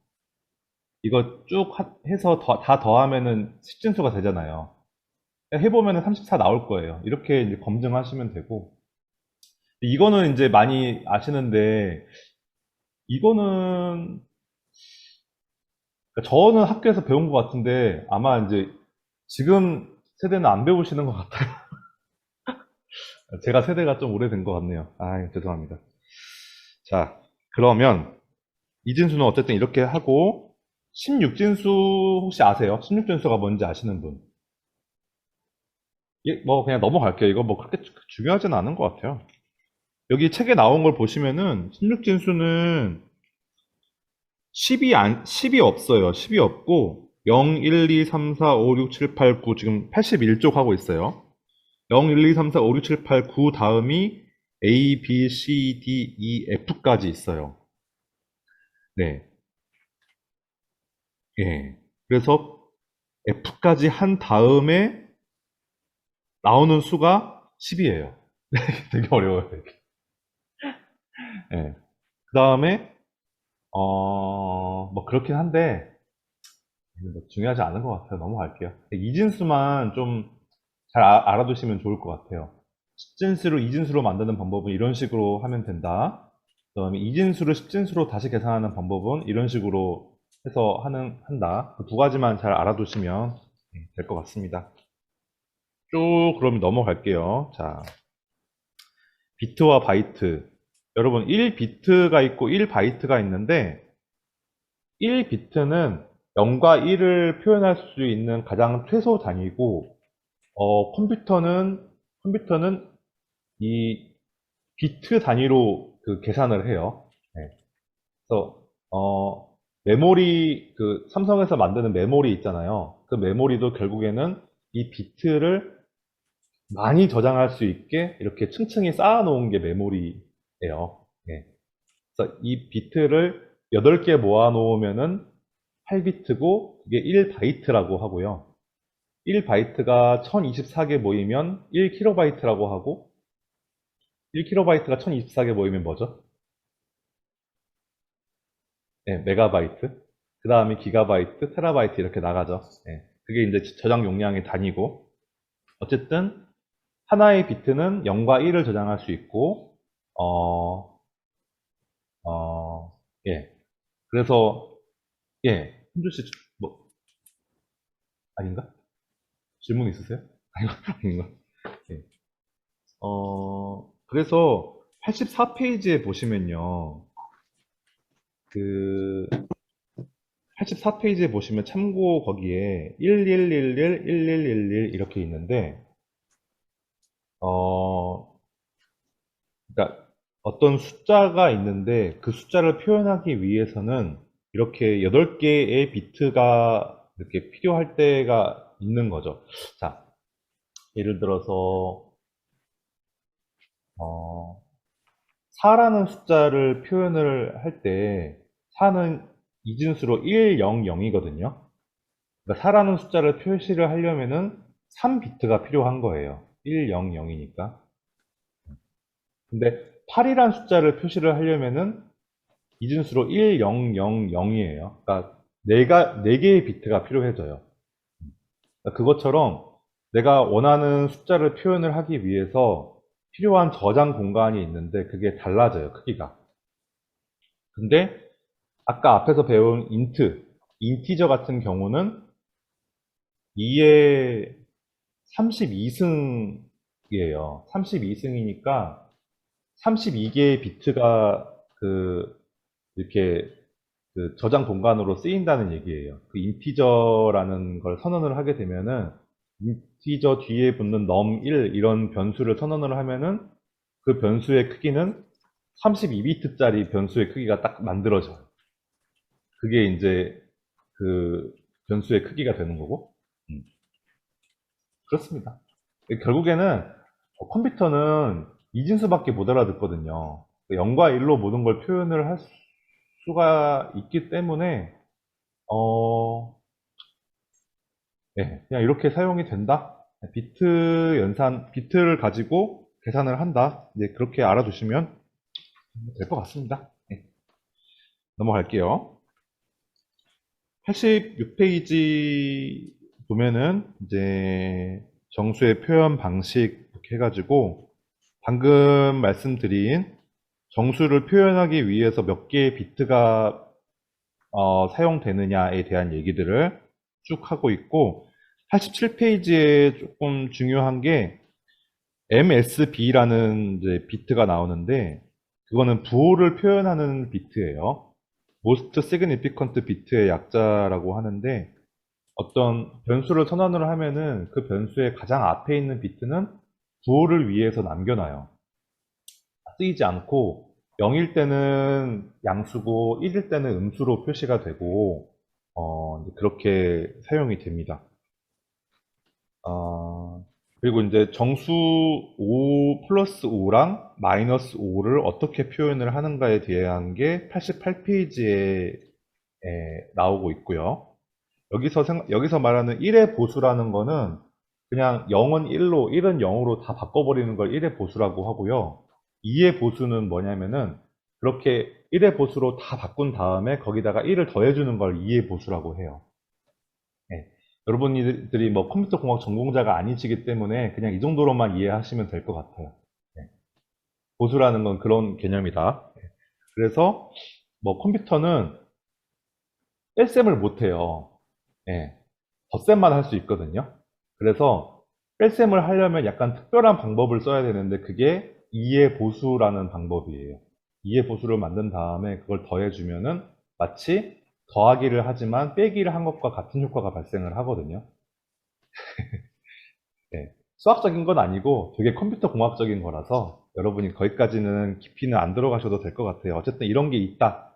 이거 쭉 해서 다 더하면은 10진수가 되잖아요. 해보면은 34 나올 거예요. 이렇게 이제 검증하시면 되고 이거는 이제 많이 아시는데 이거는 그러니까 저는 학교에서 배운 것 같은데 아마 이제 지금 세대는 안 배우시는 것 같아요. 제가 세대가 좀 오래된 것 같네요. 아, 죄송합니다. 자, 그러면 이진수는 어쨌든 이렇게 하고 16진수 혹시 아세요? 16진수가 뭔지 아시는 분? 뭐 그냥 넘어갈게요. 이거 뭐 그렇게 중요하진 않은 것 같아요. 여기 책에 나온 걸 보시면은 16진수는 10이 없어요. 10이 없고 0, 1, 2, 3, 4, 5, 6, 7, 8, 9 지금 81쪽 하고 있어요. 0, 1, 2, 3, 4, 5, 6, 7, 8, 9 다음이 A, B, C, D, E, F까지 있어요. 네. 예. 그래서 F까지 한 다음에 나오는 수가 10이에요. 되게 어려워요, 이게. 예. 그 다음에, 뭐, 그렇긴 한데, 뭐 중요하지 않은 것 같아요. 넘어갈게요. 이진수만 좀 잘 알아두시면 좋을 것 같아요. 십진수를 이진수로 만드는 방법은 이런 식으로 하면 된다. 그 다음에 이진수를 십진수로 다시 계산하는 방법은 이런 식으로 해서 한다. 그 두 가지만 잘 알아두시면 될 것 같습니다. 쭉 그러면 넘어갈게요. 자, 비트와 바이트. 여러분 1비트가 있고 1바이트가 있는데 1비트는 0과 1을 표현할 수 있는 가장 최소 단위고 컴퓨터는 이 비트 단위로 그 계산을 해요. 네. 그래서 메모리 그 삼성에서 만드는 메모리 있잖아요. 그 메모리도 결국에는 이 비트를 많이 저장할 수 있게 이렇게 층층이 쌓아 놓은 게 메모리예요. 네. 그래서 이 비트를 8개 모아 놓으면은 8비트고 그게 1바이트라고 하고요. 1바이트가 1024개 모이면 1kB라고 하고 1kB가 1024개 모이면 뭐죠? 네, 메가바이트. 그 다음에 기가바이트, 테라바이트 이렇게 나가죠. 네, 그게 이제 저장 용량의 단위고 어쨌든 하나의 비트는 0과 1을 저장할 수 있고 예. 그래서 예, 흔주 씨 뭐 아닌가? 질문 있으세요? 아닌가? 예. 그래서 84페이지에 보시면요. 그 84페이지에 보시면 참고 거기에 1111, 1111 이렇게 있는데 그러니까 어떤 숫자가 있는데 그 숫자를 표현하기 위해서는 이렇게 8개의 비트가 이렇게 필요할 때가 있는 거죠. 자, 예를 들어서 4라는 숫자를 표현을 할 때 4는 이진수로 1, 0, 0이거든요. 그러니까 4라는 숫자를 표시를 하려면은 3비트가 필요한 거예요. 1, 0, 0이니까. 근데 8이라는 숫자를 표시를 하려면은 이진수로 1, 0, 0, 0이에요. 그러니까 4개의 비트가 필요해져요. 그러니까 그것처럼 내가 원하는 숫자를 표현을 하기 위해서 필요한 저장 공간이 있는데 그게 달라져요, 크기가. 근데 아까 앞에서 배운 인티저 같은 경우는 2의 32승이에요. 32승이니까 32개의 비트가 이렇게 저장 공간으로 쓰인다는 얘기예요. 그 인티저라는 걸 선언을 하게 되면은 인티저 뒤에 붙는 num1 이런 변수를 선언을 하면은 그 변수의 크기는 32비트짜리 변수의 크기가 딱 만들어져요. 그게 이제 그 변수의 크기가 되는 거고. 그렇습니다. 결국에는 컴퓨터는 이진수밖에 못 알아듣거든요. 0과 1로 모든 걸 표현을 할 수가 있기 때문에 네, 그냥 이렇게 사용이 된다. 비트를 가지고 계산을 한다. 이제 그렇게 알아두시면 될 것 같습니다. 네, 넘어갈게요. 86페이지 보면은 이제 정수의 표현 방식 이렇게 해가지고 방금 말씀드린 정수를 표현하기 위해서 몇 개의 비트가 사용되느냐에 대한 얘기들을 쭉 하고 있고 87페이지에 조금 중요한 게 MSB라는 이제 비트가 나오는데 그거는 부호를 표현하는 비트예요. Most Significant Bit의 약자라고 하는데 어떤 변수를 선언을 하면은 그 변수의 가장 앞에 있는 비트는 부호를 위해서 남겨놔요. 쓰이지 않고 0일 때는 양수고 1일 때는 음수로 표시가 되고 그렇게 사용이 됩니다. 그리고 이제 정수 5 플러스 5랑 마이너스 5를 어떻게 표현을 하는가에 대한 게 88페이지에 나오고 있고요. 여기서 말하는 1의 보수라는 거는 그냥 0은 1로, 1은 0으로 다 바꿔버리는 걸 1의 보수라고 하고요. 2의 보수는 뭐냐면은 그렇게 1의 보수로 다 바꾼 다음에 거기다가 1을 더해주는 걸 2의 보수라고 해요. 네. 여러분들이 뭐 컴퓨터 공학 전공자가 아니시기 때문에 그냥 이 정도로만 이해하시면 될 것 같아요. 네. 보수라는 건 그런 개념이다. 네. 그래서 뭐 컴퓨터는 뺄셈을 못해요. 예, 덧셈만 할 수 있거든요. 그래서 뺄셈을 하려면 약간 특별한 방법을 써야 되는데 그게 2의 보수라는 방법이에요. 2의 보수를 만든 다음에 그걸 더해주면은 마치 더하기를 하지만 빼기를 한 것과 같은 효과가 발생을 하거든요. 예, 수학적인 건 아니고 되게 컴퓨터 공학적인 거라서 여러분이 거기까지는 깊이는 안 들어가셔도 될 것 같아요. 어쨌든 이런 게 있다.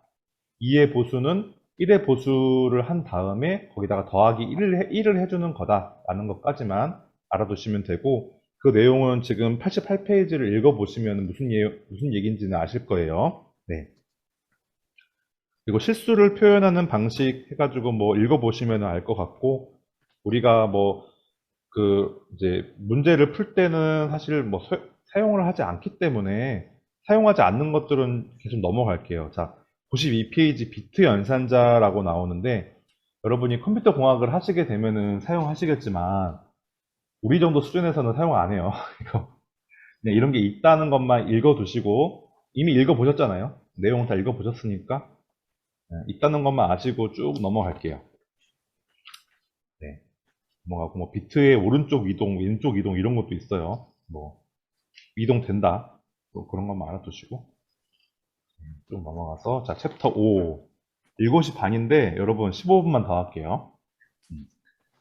2의 보수는 1의 보수를 한 다음에 거기다가 더하기 1을 해주는 거다라는 것까지만 알아두시면 되고 그 내용은 지금 88페이지를 읽어보시면 무슨 얘기인지는 아실 거예요. 네. 그리고 실수를 표현하는 방식 해가지고 뭐 읽어보시면 알 것 같고 우리가 뭐 그 이제 문제를 풀 때는 사실 뭐 사용을 하지 않기 때문에 사용하지 않는 것들은 계속 넘어갈게요. 자, 92페이지 비트 연산자라고 나오는데 여러분이 컴퓨터 공학을 하시게 되면은 사용하시겠지만 우리 정도 수준에서는 사용 안 해요. 이거 그냥 이런 게 있다는 것만 읽어두시고 이미 읽어보셨잖아요. 내용 다 읽어보셨으니까 있다는 것만 아시고 쭉 넘어갈게요. 네. 넘어가고 뭐 비트의 오른쪽 이동, 왼쪽 이동 이런 것도 있어요. 뭐 이동된다. 또 그런 것만 알아두시고 좀 넘어가서 자 챕터 5 7시 반인데 여러분 15분만 더 할게요.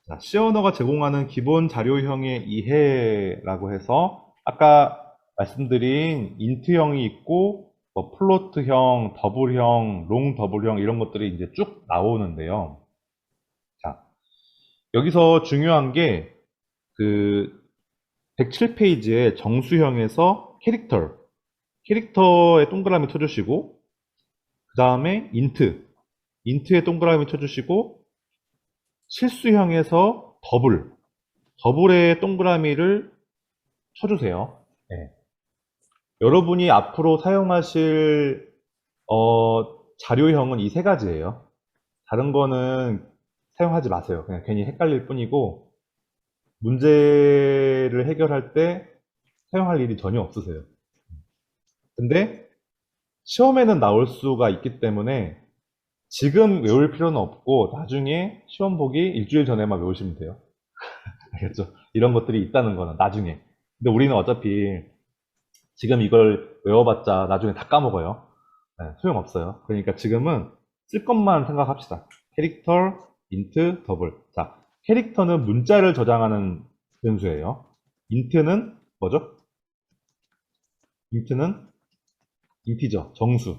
자, C 언어가 제공하는 기본 자료형의 이해라고 해서 아까 말씀드린 인트형이 있고 뭐 플로트형, 더블형, 롱 더블형 이런 것들이 이제 쭉 나오는데요. 자, 여기서 중요한 게 그 107페이지에 정수형에서 캐릭터에 동그라미 쳐주시고 그 다음에 인트에 동그라미 쳐주시고 실수형에서 더블에 동그라미를 쳐주세요. 네. 여러분이 앞으로 사용하실 자료형은 이 세 가지예요. 다른 거는 사용하지 마세요. 그냥 괜히 헷갈릴 뿐이고 문제를 해결할 때 사용할 일이 전혀 없으세요. 근데 시험에는 나올 수가 있기 때문에 지금 외울 필요는 없고 나중에 시험 보기 일주일 전에만 외우시면 돼요. 알겠죠? 이런 것들이 있다는 거는 나중에. 근데 우리는 어차피 지금 이걸 외워봤자 나중에 다 까먹어요. 네, 소용없어요. 그러니까 지금은 쓸 것만 생각합시다. 캐릭터, 인트, 더블. 자, 캐릭터는 문자를 저장하는 변수예요. 인트는 뭐죠? 인트는 인티저, 정수.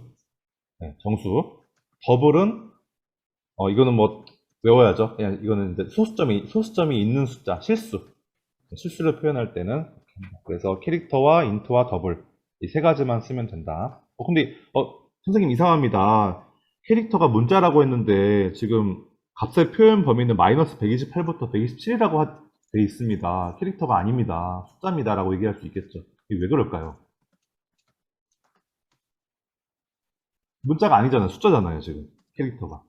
네, 정수. 더블은 이거는 뭐 외워야죠. 그냥 이거는 이제 소수점이 있는 숫자, 실수를 표현할 때는 그래서 캐릭터와 인트와 더블 이 세 가지만 쓰면 된다. 근데 선생님 이상합니다. 캐릭터가 문자라고 했는데 지금 값의 표현 범위는 마이너스 128부터 127이라고 돼 있습니다. 캐릭터가 아닙니다. 숫자입니다라고 얘기할 수 있겠죠. 이게 왜 그럴까요? 문자가 아니잖아요. 숫자잖아요, 지금. 캐릭터가.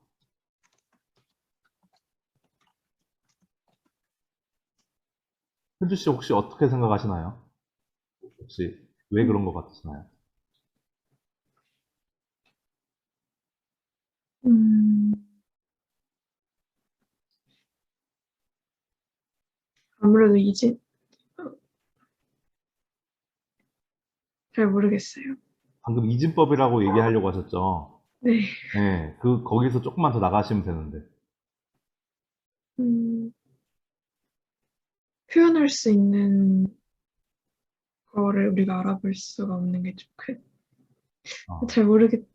현주 씨 혹시 어떻게 생각하시나요? 혹시 왜 그런 것 같으시나요? 음, 아무래도 이제 잘 모르겠어요. 방금 이진법이라고 얘기하려고 하셨죠? 네. 네, 거기서 조금만 더 나가시면 되는데. 음, 표현할 수 있는 거를 우리가 알아볼 수가 없는 게 좀 어, 잘 모르겠네요.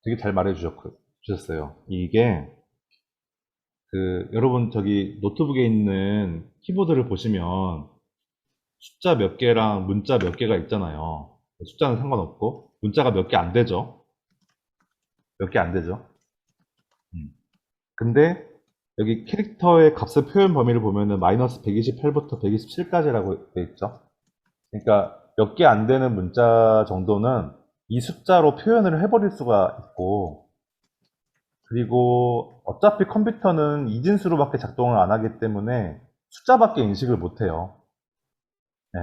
되게 잘 주셨어요. 이게, 여러분 저기 노트북에 있는 키보드를 보시면 숫자 몇 개랑 문자 몇 개가 있잖아요. 숫자는 상관없고, 문자가 몇 개 안 되죠? 몇 개 안 되죠? 근데 여기 캐릭터의 값의 표현 범위를 보면은 마이너스 128부터 127까지라고 돼 있죠. 그러니까 몇 개 안 되는 문자 정도는 이 숫자로 표현을 해버릴 수가 있고, 그리고 어차피 컴퓨터는 이진수로밖에 작동을 안 하기 때문에 숫자밖에 인식을 못 해요. 네.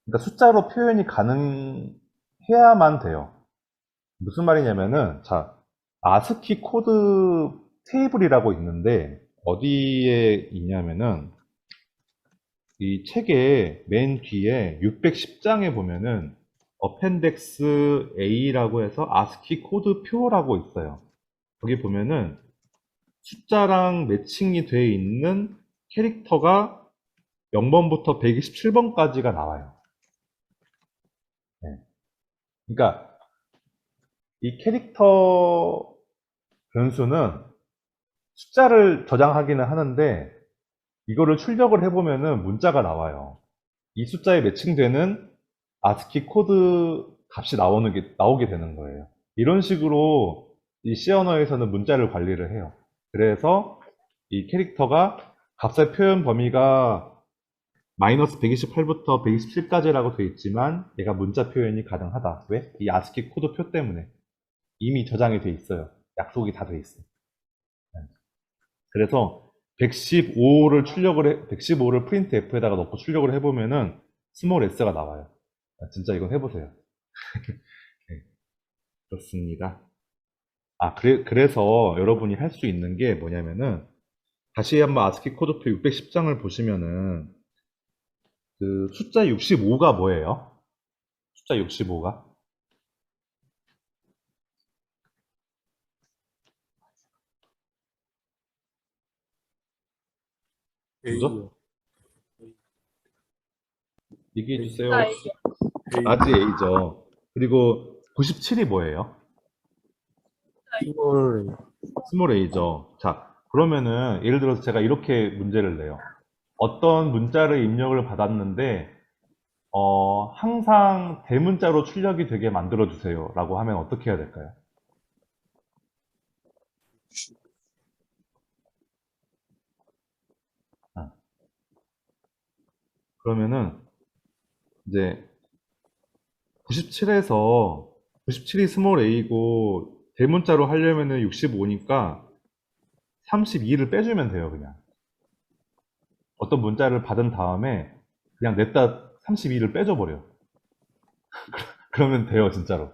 그러니까 숫자로 표현이 가능해야만 돼요. 무슨 말이냐면은, 자, 아스키 코드 테이블이라고 있는데, 어디에 있냐면은, 이 책의 맨 뒤에 610장에 보면은, 어펜덱스 A라고 해서 아스키 코드 표라고 있어요. 거기 보면은, 숫자랑 매칭이 되어 있는 캐릭터가 0번부터 127번까지가 나와요. 네. 그러니까, 이 캐릭터 변수는 숫자를 저장하기는 하는데 이거를 출력을 해보면은 문자가 나와요. 이 숫자에 매칭되는 아스키 코드 값이 나오게 되는 거예요. 이런 식으로 이 C 언어에서는 문자를 관리를 해요. 그래서 이 캐릭터가 값의 표현 범위가 마이너스 128부터 127까지라고 되어 있지만 얘가 문자 표현이 가능하다. 왜? 이 아스키 코드 표 때문에 이미 저장이 돼 있어요. 약속이 다 돼 있어요. 그래서 115를 프린트 F에다가 넣고 출력을 해보면은 스몰 s가 나와요. 진짜 이건 해보세요. 네, 그렇습니다. 그래서 여러분이 할 수 있는 게 뭐냐면은 다시 한번 아스키 코드표 610장을 보시면은 그 숫자 65가 뭐예요? 숫자 65가? 뭐죠? A요. 얘기해 주세요. 숫자 A. 라지 A죠. 그리고 97이 뭐예요? 스몰. 스몰 A죠. 자, 그러면은 예를 들어서 제가 이렇게 문제를 내요. 어떤 문자를 입력을 받았는데 항상 대문자로 출력이 되게 만들어 주세요 라고 하면 어떻게 해야 될까요? 아, 그러면은 이제 97에서 97이 스몰 a고 대문자로 하려면은 65니까 32를 빼주면 돼요. 그냥 어떤 문자를 받은 다음에 그냥 냈다 32를 빼줘 버려. 그러면 돼요, 진짜로.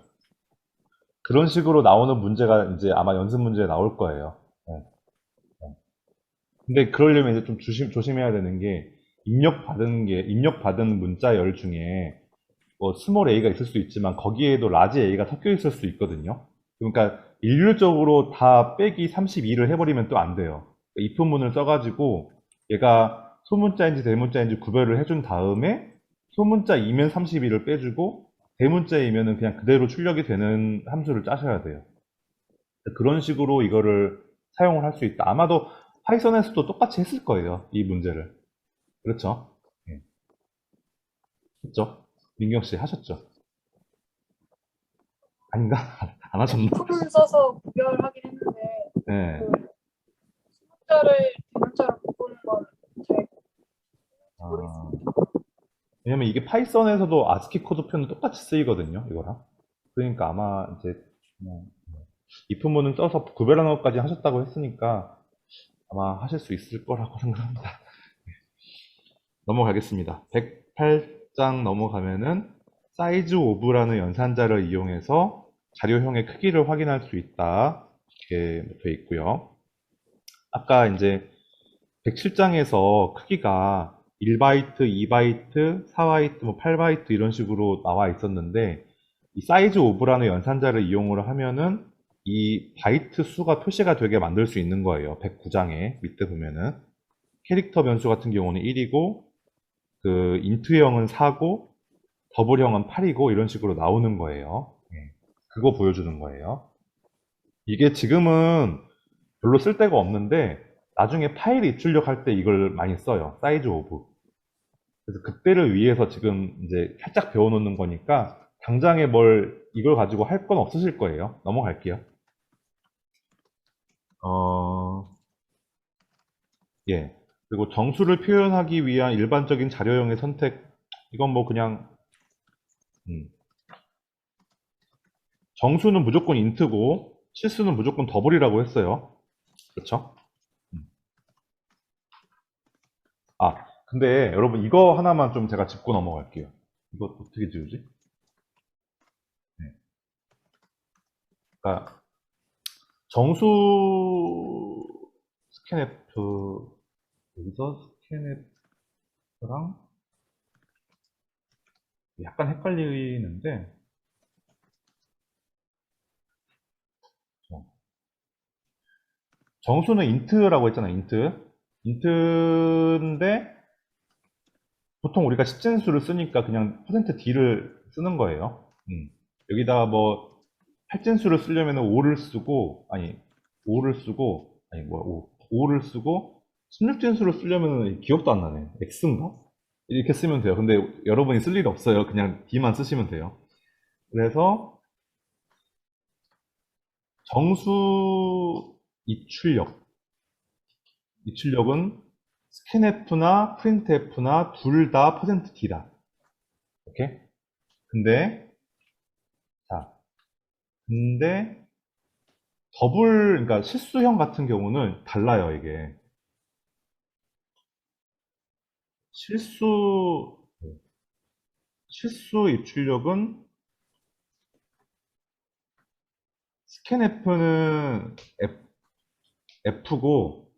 그런 식으로 나오는 문제가 이제 아마 연습 문제에 나올 거예요. 네. 근데 그러려면 이제 좀 조심해야 되는 게 입력받은 문자 열 중에 뭐 스몰 a가 있을 수 있지만 거기에도 라지 a가 섞여 있을 수 있거든요. 그러니까 일률적으로 다 빼기 32를 해버리면 또 안 돼요. if문을 써가지고 얘가 소문자인지 대문자인지 구별을 해준 다음에 소문자이면 32를 빼주고 대문자이면은 그냥 그대로 출력이 되는 함수를 짜셔야 돼요. 그런 식으로 이거를 사용을 할 수 있다. 아마도 파이썬에서도 똑같이 했을 거예요. 이 문제를. 그렇죠? 예. 했죠? 민경 씨 하셨죠? 아닌가? 안 하셨나? 풀을 써서 구별하긴 했는데 네. 그 숫자를 대문자로 바꾸는 건잘 아, 왜냐면 이게 파이썬에서도 아스키 코드 표는 똑같이 쓰이거든요. 이거랑. 그러니까 아마 이제 그냥 if문은 써서 구별하는 것까지 하셨다고 했으니까 아마 하실 수 있을 거라고 생각합니다. 넘어가겠습니다. 108장 넘어가면은 사이즈 오브라는 연산자를 이용해서 자료형의 크기를 확인할 수 있다. 이렇게 되어 있고요. 아까 이제 107장에서 크기가 1바이트, 2바이트, 4바이트, 뭐 8바이트 이런 식으로 나와 있었는데 이 사이즈 오브라는 연산자를 이용을 하면은 이 바이트 수가 표시가 되게 만들 수 있는 거예요. 109장에 밑에 보면은 캐릭터 변수 같은 경우는 1이고 그 인트형은 4고 더블형은 8이고 이런 식으로 나오는 거예요. 예, 그거 보여주는 거예요. 이게 지금은 별로 쓸 데가 없는데 나중에 파일 입출력할 때 이걸 많이 써요. 사이즈 오브. 그래서 그때를 위해서 지금 이제 살짝 배워놓는 거니까 당장에 이걸 가지고 할 건 없으실 거예요. 넘어갈게요. 예. 그리고 정수를 표현하기 위한 일반적인 자료형의 선택, 이건 뭐 그냥, 정수는 무조건 인트고, 실수는 무조건 더블이라고 했어요. 그렇죠? 아, 근데 여러분 이거 하나만 좀 제가 짚고 넘어갈게요. 이거 어떻게 지우지? 네. 그러니까 정수 스캔F, 여기서 스캔F랑 약간 헷갈리는데, 정수는 인트라고 했잖아요. 인트인데 보통 우리가 10진수를 쓰니까 그냥 %d를 쓰는 거예요. 여기다가 뭐 8진수를 쓰려면 5를 쓰고, 아니 5를 쓰고, 아니 뭐 5를 쓰고, 16진수를 쓰려면 기억도 안 나네. x인가? 이렇게 쓰면 돼요. 근데 여러분이 쓸 일 없어요. 그냥 d만 쓰시면 돼요. 그래서 정수 입출력은 스캔F나 프린트F나 둘 다 %d다. 오케이? 근데, 자, 근데, 그러니까 실수형 같은 경우는 달라요, 이게. 실수 입출력은 스캔F는 F고,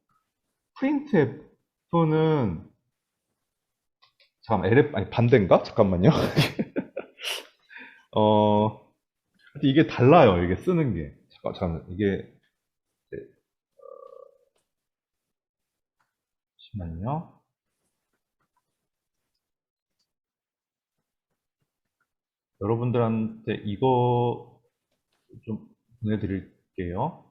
프린트F는, 잠깐, LF, 아니, 반대인가? 잠깐만요. 이게 달라요, 이게 쓰는 게. 잠깐, 이게, 잠시만요. 여러분들한테 이거 좀 보내드릴게요.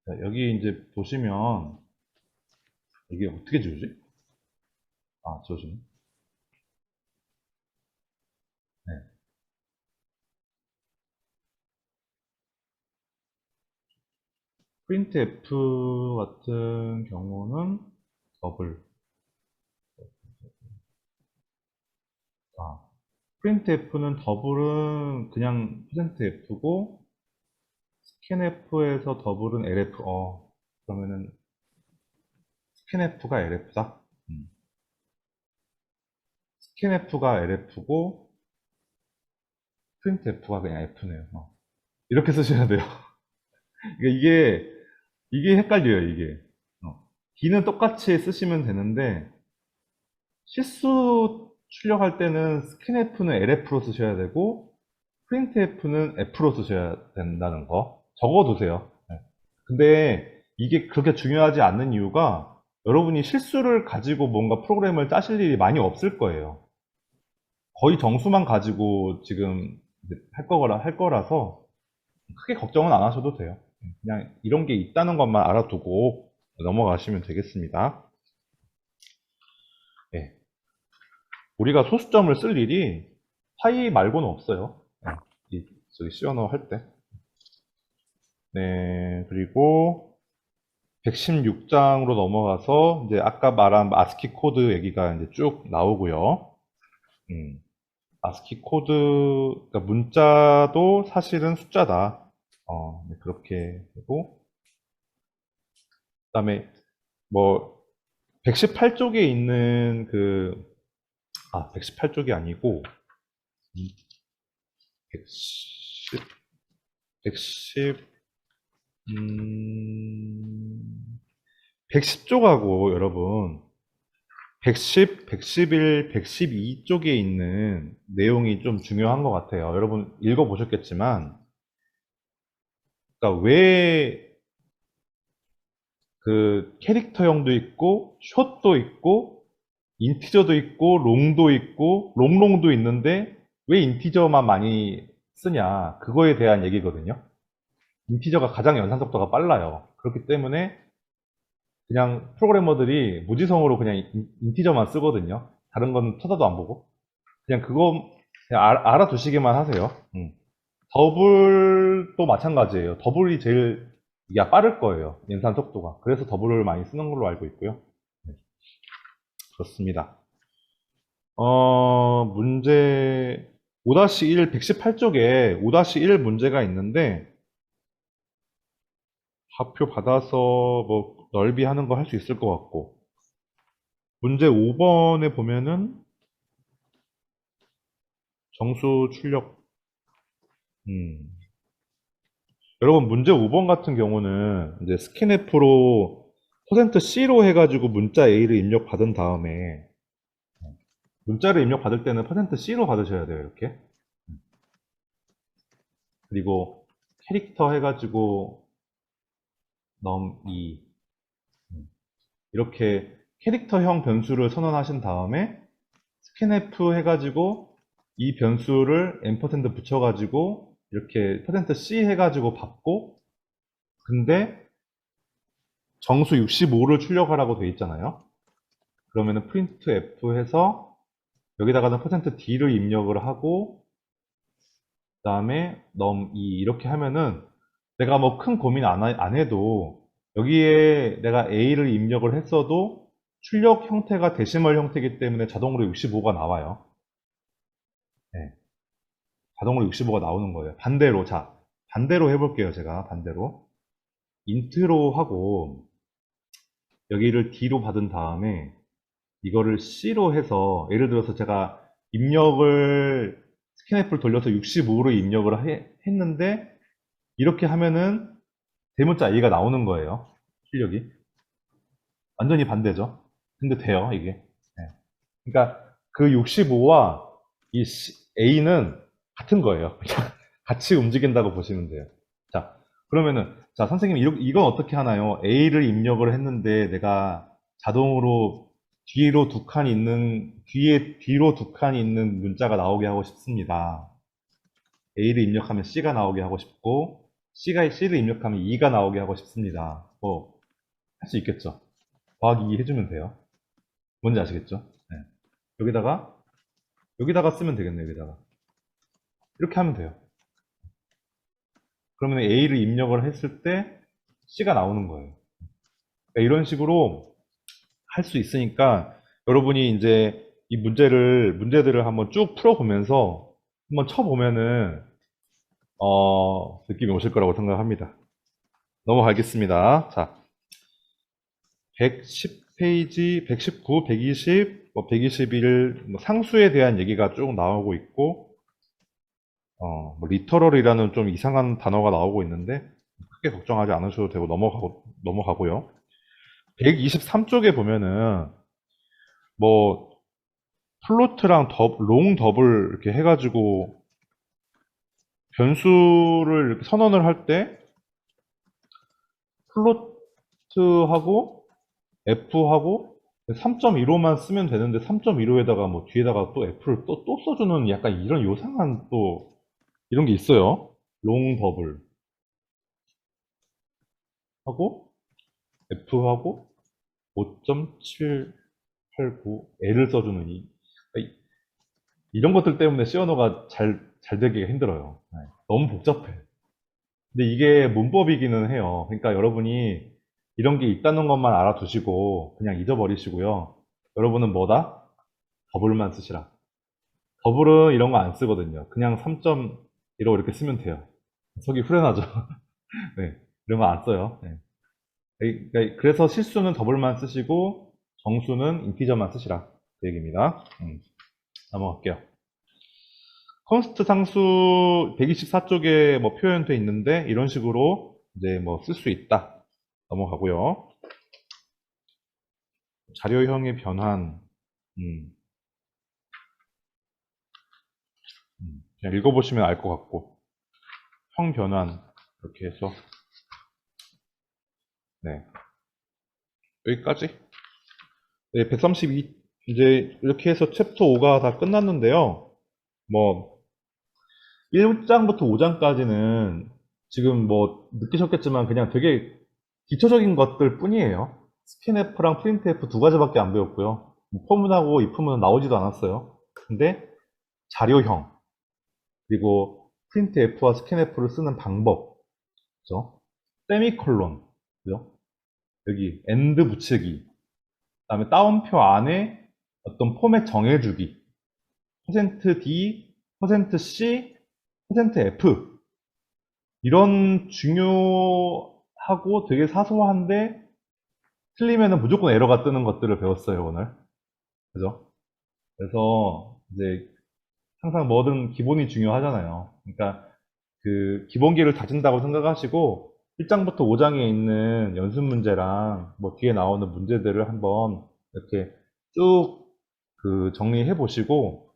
자, 여기 이제 보시면, 이게 어떻게 지우지? 아, 지워지네. 네. printf 같은 경우는 더블. 아, printf는 더블은 그냥 %f고, scanf에서 더블은 lf. 그러면은 scanf가 lf다. scanf가 lf고, printf가 그냥 f네요. 이렇게 쓰셔야 돼요. 그러니까 이게 헷갈려요, 이게. D는 똑같이 쓰시면 되는데, 실수 출력할 때는 scanf는 lf로 쓰셔야 되고, printf는 f로 쓰셔야 된다는 거. 적어두세요. 네. 근데 이게 그렇게 중요하지 않는 이유가, 여러분이 실수를 가지고 뭔가 프로그램을 짜실 일이 많이 없을 거예요. 거의 정수만 가지고 지금 할 거라서, 크게 걱정은 안 하셔도 돼요. 그냥 이런 게 있다는 것만 알아두고 넘어가시면 되겠습니다. 네. 우리가 소수점을 쓸 일이 파이 말고는 없어요. 저기 시어너 할 때. 네, 그리고 116장으로 넘어가서 이제 아까 말한 아스키 코드 얘기가 이제 쭉 나오고요. 아스키 코드, 그러니까 문자도 사실은 숫자다. 네, 그렇게 되고, 그다음에 뭐 118쪽에 있는 118쪽이 아니고 110, 110, 110쪽하고 여러분 110, 111, 112쪽에 있는 내용이 좀 중요한 것 같아요. 여러분 읽어보셨겠지만, 그러니까 왜 그 캐릭터형도 있고 숏도 있고 인티저도 있고 롱도 있고 롱도 있는데 왜 인티저만 많이 쓰냐, 그거에 대한 얘기거든요. 인티저가 가장 연산 속도가 빨라요. 그렇기 때문에 그냥 프로그래머들이 무지성으로 그냥 인티저만 쓰거든요. 다른 건 쳐다도 안 보고. 그냥 그거 그냥 알아두시기만 하세요. 더블도 마찬가지예요. 더블이 제일 이게 빠를 거예요. 연산 속도가. 그래서 더블을 많이 쓰는 걸로 알고 있고요. 네, 그렇습니다. 문제 5-1 118쪽에 5-1 문제가 있는데 좌표 받아서 뭐 넓이 하는 거 할 수 있을 것 같고 문제 5번에 보면은 정수 출력 여러분 문제 5번 같은 경우는 이제 스캔F로 %C로 해가지고 문자 A를 입력받은 다음에 문자를 입력받을 때는 %C로 받으셔야 돼요. 이렇게. 그리고 캐릭터 해가지고 num2 이렇게 캐릭터형 변수를 선언하신 다음에 scanf 해가지고 이 변수를 앰퍼센드 붙여가지고 이렇게 %C 해가지고 받고 근데 정수 65를 출력하라고 되어 있잖아요. 그러면은 printf 해서 여기다가는 %D를 입력을 하고 그 다음에 num2 이렇게 하면은 내가 뭐 큰 고민 안 해도 여기에 내가 A를 입력을 했어도 출력 형태가 데시멀 형태이기 때문에 자동으로 65가 나와요. 네. 자동으로 65가 나오는 거예요. 반대로, 자, 반대로 해볼게요. 제가 반대로. 인트로 하고 여기를 D로 받은 다음에 이거를 C로 해서 예를 들어서 제가 입력을 스캔앱을 돌려서 65로 입력을 했는데 이렇게 하면은 대문자 A가 나오는 거예요. 출력이. 완전히 반대죠. 근데 돼요, 이게. 네. 그러니까 그 65와 이 A는 같은 거예요. 같이 움직인다고 보시면 돼요. 자, 그러면은, 자, 선생님, 이건 어떻게 하나요? A를 입력을 했는데 내가 자동으로 뒤로 두 칸이 있는, 뒤로 두 칸이 있는 문자가 나오게 하고 싶습니다. A를 입력하면 C가 나오게 하고 싶고, C를 입력하면 E가 나오게 하고 싶습니다. 뭐, 할 수 있겠죠. 더하기 2 해주면 돼요. 뭔지 아시겠죠? 네. 여기다가 쓰면 되겠네요, 여기다가. 이렇게 하면 돼요. 그러면 A를 입력을 했을 때 C가 나오는 거예요. 그러니까 이런 식으로 할 수 있으니까 여러분이 이제 이 문제들을 한번 쭉 풀어보면서 한번 쳐보면은, 느낌이 오실 거라고 생각합니다. 넘어가겠습니다. 자, 110페이지, 119, 120, 121, 상수에 대한 얘기가 쭉 나오고 있고, 뭐 리터럴이라는 좀 이상한 단어가 나오고 있는데, 크게 걱정하지 않으셔도 되고, 넘어가고요. 123쪽에 보면은, 뭐, 플로트랑 롱 더블 이렇게 해가지고, 변수를 이렇게 선언을 할 때, 플로트하고, F하고 3.15만 쓰면 되는데 3.15에다가 뭐 뒤에다가 또 F를 또 써주는 약간 이런 요상한 또 이런 게 있어요. 롱 더블 하고 F하고 5.789 L을 써주는 이런 것들 때문에 C 언어가 잘 되기가 힘들어요. 네, 너무 복잡해. 근데 이게 문법이기는 해요. 그러니까 여러분이 이런 게 있다는 것만 알아두시고 그냥 잊어버리시고요. 여러분은 뭐다? 더블만 쓰시라. 더블은 이런 거 안 쓰거든요. 그냥 3.15 이렇게 쓰면 돼요. 속이 후련하죠. 네, 이런 거 안 써요. 네. 그래서 실수는 더블만 쓰시고 정수는 인티저만 쓰시라. 그 얘기입니다. 넘어갈게요. 컨스트 상수 124쪽에 뭐 표현되어 있는데 이런 식으로 이제 뭐 쓸 수 있다. 넘어가고요. 자료형의 변환. 그냥 읽어보시면 알 것 같고. 형 변환. 이렇게 해서. 네. 여기까지. 네, 132. 이제 이렇게 해서 챕터 5가 다 끝났는데요. 뭐, 1장부터 5장까지는 지금 뭐 느끼셨겠지만 그냥 되게 기초적인 것들 뿐이에요. 스캔F랑 프린트F 두 가지밖에 안 배웠고요. 포문하고 if문은 나오지도 않았어요. 근데 자료형, 그리고 printf와 scanf를 쓰는 방법, 그죠? 세미콜론, 그죠? 여기 and 붙이기, 그다음에 따옴표 안에 어떤 포맷 정해주기, %d, %c, %f 이런 중요하고 되게 사소한데 틀리면은 무조건 에러가 뜨는 것들을 배웠어요, 오늘. 그죠? 그래서 이제 항상 뭐든 기본이 중요하잖아요. 그러니까 그 기본기를 다진다고 생각하시고 1장부터 5장에 있는 연습 문제랑 뭐 뒤에 나오는 문제들을 한번 이렇게 쭉 그 정리해 보시고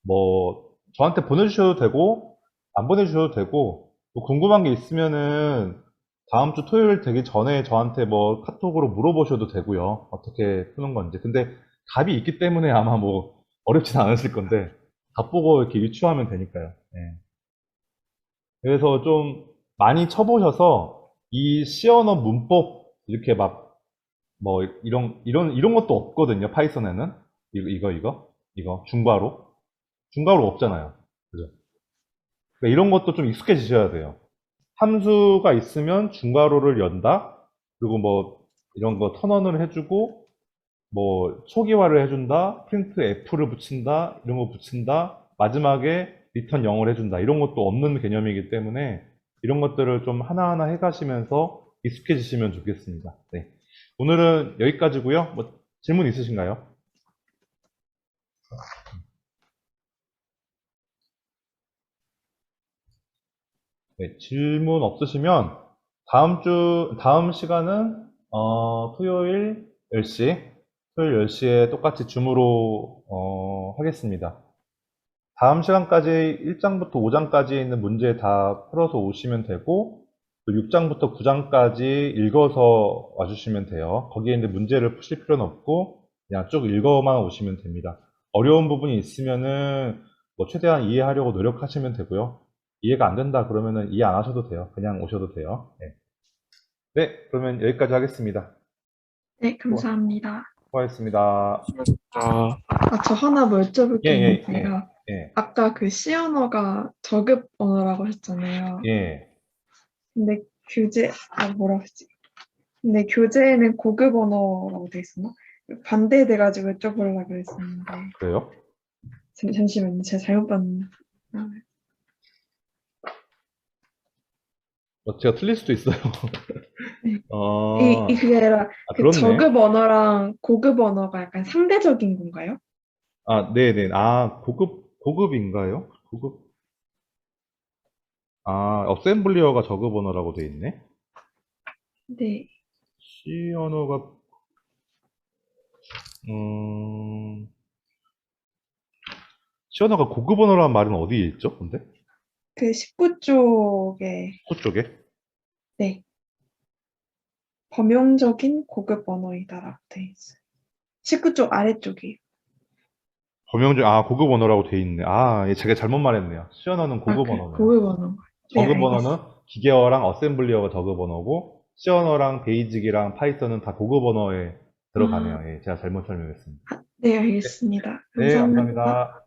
뭐 저한테 보내주셔도 되고 안 보내주셔도 되고 뭐 궁금한 게 있으면은 다음 주 토요일 되기 전에 저한테 뭐 카톡으로 물어보셔도 되고요. 어떻게 푸는 건지. 근데 답이 있기 때문에 아마 뭐 어렵진 않으실 건데 답 보고 이렇게 유추하면 되니까요. 예. 그래서 좀 많이 쳐보셔서 이 C 언어 문법 이렇게 막 뭐 이런 것도 없거든요. 파이썬에는 이거 중괄호 없잖아요. 그죠? 그러니까 이런 것도 좀 익숙해지셔야 돼요. 함수가 있으면 중괄호를 연다. 그리고 뭐 이런 거 턴언을 해주고 뭐 초기화를 해준다. 프린트 F를 붙인다. 이런 거 붙인다. 마지막에 리턴 0을 해준다. 이런 것도 없는 개념이기 때문에 이런 것들을 좀 하나하나 해가시면서 익숙해지시면 좋겠습니다. 네. 오늘은 여기까지고요. 뭐 질문 있으신가요? 네, 질문 없으시면 다음 시간은 토요일 10시에 똑같이 줌으로 하겠습니다. 다음 시간까지 1장부터 5장까지 있는 문제 다 풀어서 오시면 되고 6장부터 9장까지 읽어서 와주시면 돼요. 거기에 있는 문제를 푸실 필요는 없고 그냥 쭉 읽어만 오시면 됩니다. 어려운 부분이 있으면은 뭐 최대한 이해하려고 노력하시면 되고요. 이해가 안 된다 그러면은 이해 안 하셔도 돼요. 그냥 오셔도 돼요. 네, 네, 그러면 여기까지 하겠습니다. 네, 감사합니다. 수고하셨습니다. 아, 저 하나 뭐 여쭤볼 게 예, 있는데요. 예, 아까 그 C 언어가 저급 언어라고 하셨잖아요. 예. 근데 뭐라 하지? 근데 교재에는 고급 언어라고 돼 있었나? 반대돼가지고 여쭤보려고 그랬었는데. 그래요? 잠시만요. 제가 잘못 봤나? 제가 틀릴 수도 있어요. 네. 어, 그게 아니라 그 그렇네. 저급 언어랑 고급 언어가 약간 상대적인 건가요? 네네. 고급인가요? 어셈블리어가 저급 언어라고 돼 있네. 네. C 언어가, C 언어가 고급 언어라는 말은 어디에 있죠? 근데? 그 19쪽에 그쪽에? 네. 범용적인 고급 언어이다라고 돼 있어요. 19쪽 아래쪽이에요. 고급 언어라고 돼 있네. 예, 제가 잘못 말했네요. C 언어는 고급 언어네요. 고급 언어. 네, 저급 알겠습니다. 언어는 기계어랑 어셈블리어가 저급 언어고, C 언어랑 베이직이랑 파이썬은 다 고급 언어에 들어가네요. 예, 제가 잘못 설명했습니다. 네, 알겠습니다. 네, 감사합니다. 감사합니다.